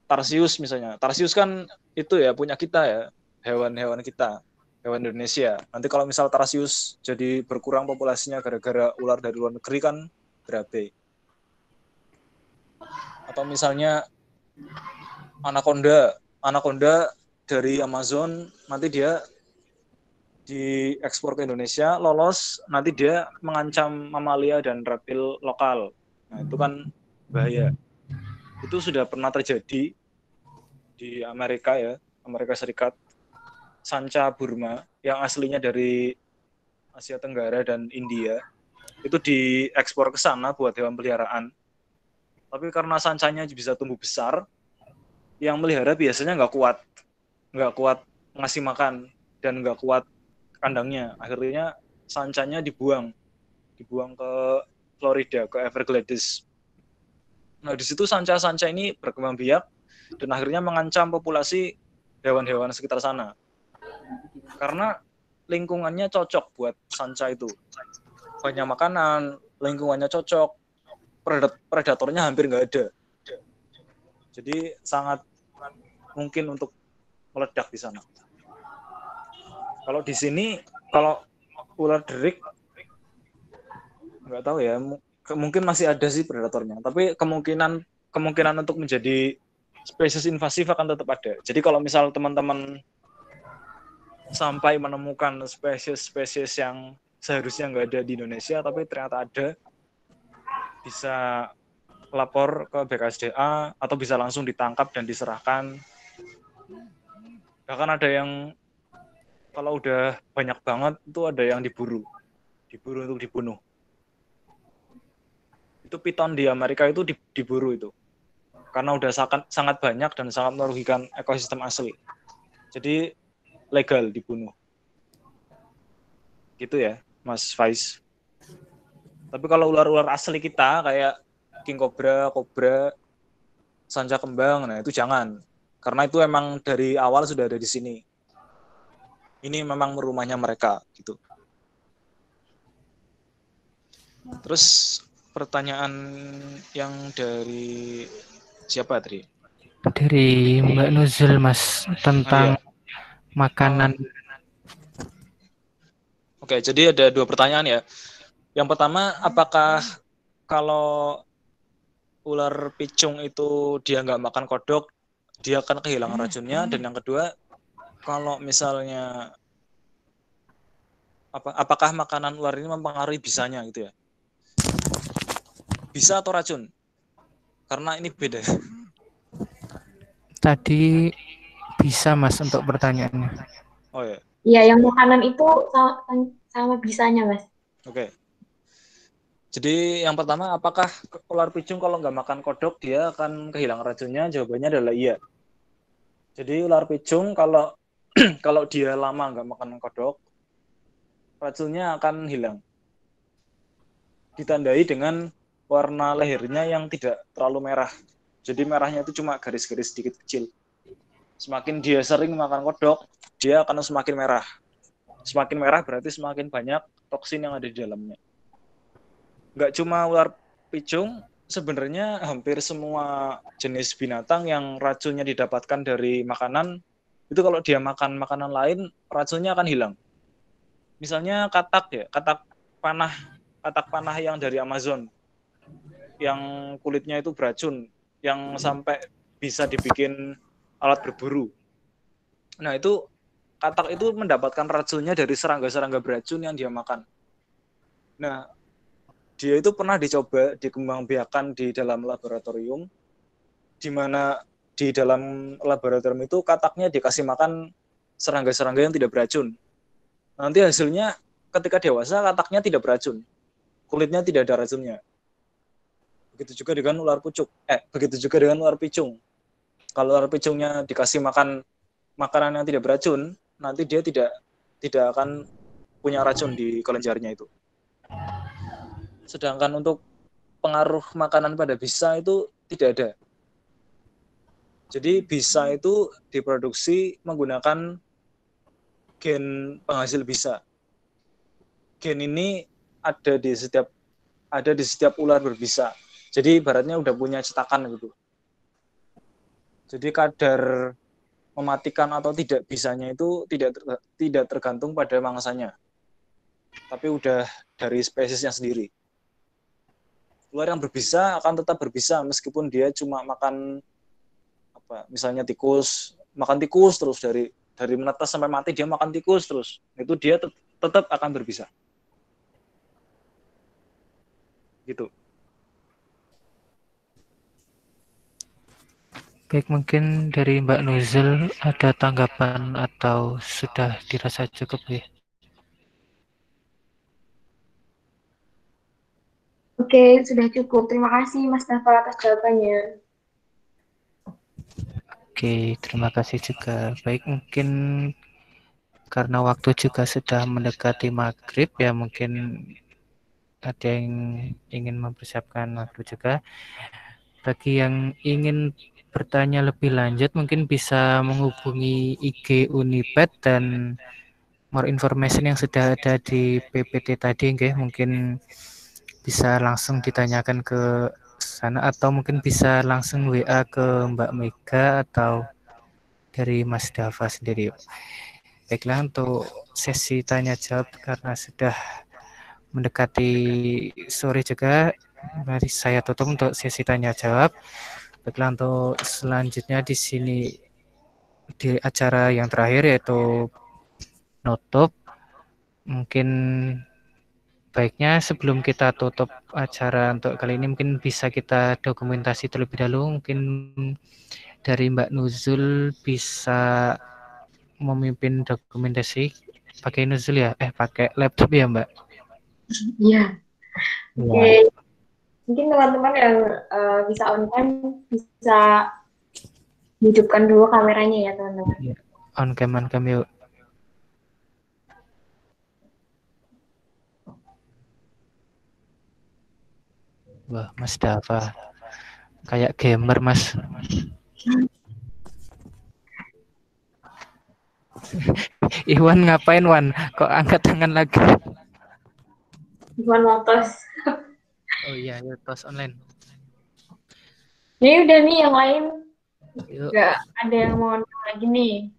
tarsius misalnya. Tarsius kan itu ya punya kita ya, hewan-hewan kita, hewan Indonesia. Nanti kalau misal tarsius jadi berkurang populasinya gara-gara ular dari luar negeri kan berabe. Atau misalnya anaconda dari Amazon, nanti dia diekspor ke Indonesia, lolos, nanti dia mengancam mamalia dan reptil lokal. Nah, itu kan bahaya. Itu sudah pernah terjadi di Amerika ya, Amerika Serikat. Sanca Burma yang aslinya dari Asia Tenggara dan India itu diekspor ke sana buat hewan peliharaan. Tapi karena sancanya bisa tumbuh besar, yang melihara biasanya nggak kuat ngasih makan dan nggak kuat kandangnya. Akhirnya sancanya dibuang ke Florida, ke Everglades. Nah, di situ sanca-sanca ini berkembang biak dan akhirnya mengancam populasi hewan-hewan sekitar sana. Karena lingkungannya cocok buat sanca itu. Banyak makanan, lingkungannya cocok, predatornya hampir nggak ada. Jadi sangat mungkin untuk meledak di sana. Kalau di sini, kalau ular derik, nggak tahu ya, mungkin masih ada sih predatornya. Tapi kemungkinan untuk menjadi spesies invasif akan tetap ada. Jadi kalau misal teman-teman sampai menemukan spesies-spesies yang seharusnya nggak ada di Indonesia tapi ternyata ada, bisa lapor ke BKSDA atau bisa langsung ditangkap dan diserahkan. Bahkan ada yang kalau udah banyak banget itu ada yang diburu untuk dibunuh. Itu piton di Amerika itu diburu itu karena udah sangat banyak dan sangat merugikan ekosistem asli. Jadi legal dibunuh. Gitu ya, Mas Faiz. Tapi kalau ular-ular asli kita kayak king cobra, sanca kembang, nah itu jangan. Karena itu emang dari awal sudah ada di sini. Ini memang rumahnya mereka gitu. Terus pertanyaan yang dari siapa tadi? Dari Mbak Nuzul, Mas, tentang makanan. Oke, jadi ada 2 pertanyaan ya. Yang pertama, apakah kalau ular picung itu dia nggak makan kodok, dia akan kehilangan racunnya? Dan yang kedua, kalau misalnya apakah makanan ular ini mempengaruhi bisanya gitu ya? Bisa atau racun? Karena ini beda. Tadi bisa, Mas, untuk pertanyaannya. Oh ya. Iya, yang makanan itu sama bisanya, Mas. Oke. Jadi yang pertama, apakah ular picung kalau nggak makan kodok dia akan kehilangan racunnya? Jawabannya adalah iya. Jadi ular picung kalau kalau dia lama nggak makan kodok, racunnya akan hilang. Ditandai dengan warna lehernya yang tidak terlalu merah. Jadi merahnya itu cuma garis-garis sedikit kecil. Semakin dia sering makan kodok, dia akan semakin merah. Semakin merah berarti semakin banyak toksin yang ada di dalamnya. Nggak cuma ular picung, sebenarnya hampir semua jenis binatang yang racunnya didapatkan dari makanan, itu kalau dia makan makanan lain, racunnya akan hilang. Misalnya katak panah yang dari Amazon, yang kulitnya itu beracun, yang sampai bisa dibikin alat berburu. Nah, itu katak itu mendapatkan racunnya dari serangga-serangga beracun yang dia makan. Nah, dia itu pernah dicoba dikembangbiakan di dalam laboratorium, di mana di dalam laboratorium itu kataknya dikasih makan serangga-serangga yang tidak beracun. Nanti hasilnya ketika dewasa kataknya tidak beracun, kulitnya tidak ada racunnya. Begitu juga dengan ular picung. Kalau ular picungnya dikasih makan makanan yang tidak beracun, nanti dia tidak akan punya racun di kelenjarnya itu. Sedangkan untuk pengaruh makanan pada bisa itu tidak ada. Jadi bisa itu diproduksi menggunakan gen penghasil bisa. Gen ini ada di setiap ular berbisa. Jadi ibaratnya udah punya cetakan gitu. Jadi kadar mematikan atau tidak bisanya itu tidak tergantung pada mangsanya, tapi udah dari spesiesnya sendiri. Ular yang berbisa akan tetap berbisa meskipun dia cuma makan misalnya tikus, makan tikus terus dari menetas sampai mati dia makan tikus terus, itu dia tetap akan berbisa. Gitu. Baik, mungkin dari Mbak Nuzul ada tanggapan atau sudah dirasa cukup ya? Oke, sudah cukup. Terima kasih Mas Nafal atas jawabannya. Oke, terima kasih juga. Baik, mungkin karena waktu juga sudah mendekati maghrib ya, mungkin ada yang ingin mempersiapkan waktu juga. Bagi yang ingin bertanya lebih lanjut mungkin bisa menghubungi IG Uniped dan more information yang sudah ada di PPT tadi, mungkin bisa langsung ditanyakan ke sana atau mungkin bisa langsung WA ke Mbak Mega atau dari Mas Dava sendiri. Baiklah, untuk sesi tanya jawab karena sudah mendekati sore juga, mari saya tutup untuk sesi tanya jawab. Baiklah, untuk selanjutnya di sini di acara yang terakhir yaitu nutup, mungkin baiknya sebelum kita tutup acara untuk kali ini mungkin bisa kita dokumentasi terlebih dahulu. Mungkin dari Mbak Nuzul bisa memimpin dokumentasi. Pakai Nuzul ya? Pakai laptop ya Mbak? Iya. Iya. Oke. Mungkin teman-teman yang bisa on cam bisa hidupkan dulu kameranya ya teman-teman. On cam yuk. Wah, Mas Dava. Kayak gamer, Mas. Iwan ngapain, Wan? Kok angkat tangan lagi? Iwan Motos. Oh iya, ya, tos online. Ini udah nih yang lain. Yuk. Nggak ada yang mau nonton lagi nih.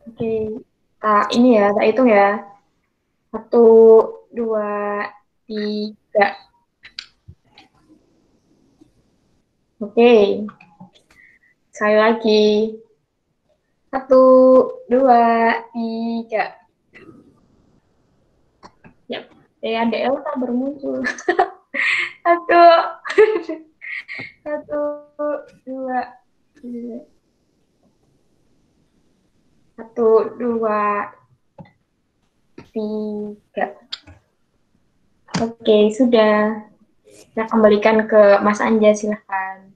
Oke, ini ya, tak hitung ya. 1, 2, 3. Oke. Sekali lagi. 1, 2, 3. Ya, ada Elsa bermuncul. 1, 2, 3. 1, 2, 3. Oke, sudah. Saya kembalikan ke Mas Anja, silahkan.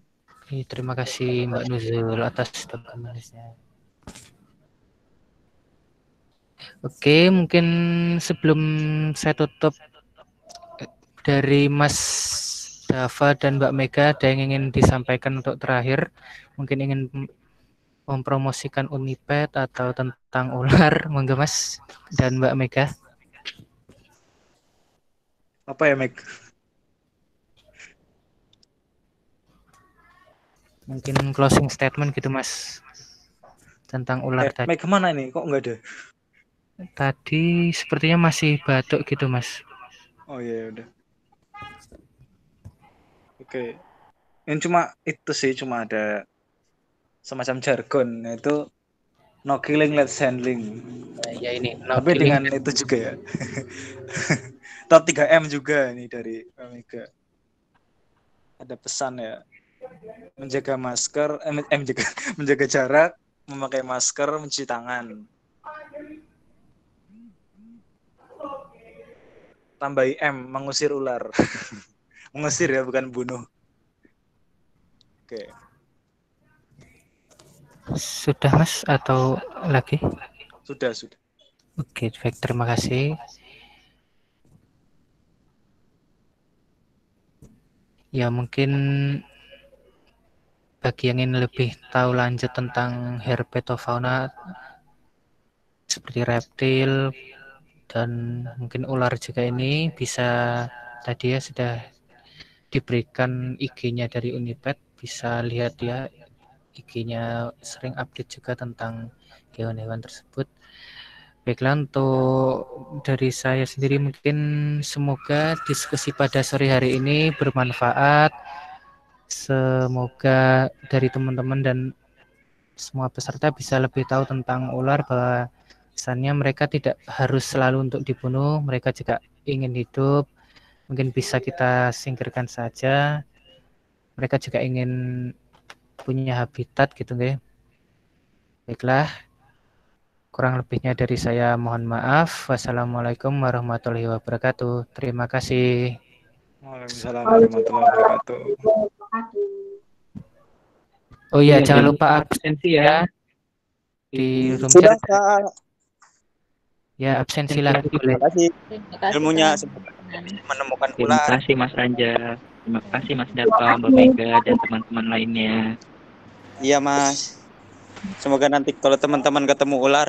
Terima kasih Mbak Nuzul atas dokumentasinya. Oke, mungkin sebelum saya tutup, dari Mas Dava dan Mbak Mega ada yang ingin disampaikan untuk terakhir? Mungkin ingin mempromosikan Uniped atau tentang ular, monggo Mas dan Mbak Mega. Apa ya, Meg? Mungkin closing statement gitu Mas tentang ular tadi. Meg kemana ini? Kok nggak ada? Tadi sepertinya masih batuk gitu Mas. Oh iya, udah. Oke. Ini cuma itu sih, cuma ada semacam jargon, yaitu no killing, let's handling. Ya ini. No tapi killing. Dengan itu juga ya. Atau 3M juga ini dari Mega. Ada pesan ya. Menjaga masker, menjaga jarak, memakai masker, mencuci tangan. Tambahi M, mengusir ular. Mengusir ya, bukan bunuh. Oke. Sudah Mas atau lagi? Sudah. Oke, baik, terima kasih. Ya mungkin bagi yang ingin lebih tahu lanjut tentang herpetofauna seperti reptil dan mungkin ular juga ini bisa tadi ya sudah diberikan IG-nya dari Uniped, bisa lihat ya IG-nya sering update juga tentang hewan-hewan tersebut. Baiklah, untuk dari saya sendiri mungkin semoga diskusi pada sore hari ini bermanfaat. Semoga dari teman-teman dan semua peserta bisa lebih tahu tentang ular, bahwa misalnya mereka tidak harus selalu untuk dibunuh, mereka juga ingin hidup, mungkin bisa kita singkirkan saja. Mereka juga ingin punya habitat gitu nggih. Baiklah, kurang lebihnya dari saya mohon maaf. Wassalamualaikum warahmatullahi wabarakatuh. Terima kasih. Waalaikumsalam warahmatullahi wabarakatuh. Oh iya, jangan lupa absensi ya. Di room chat. Ya, absensi lagi boleh. Terima kasih. Ilmunya menemukan ular. Terima kasih Mas Anja. Terima kasih Mas Dava, Mbak Mega, dan teman-teman lainnya. Iya Mas. Semoga nanti kalau teman-teman ketemu ular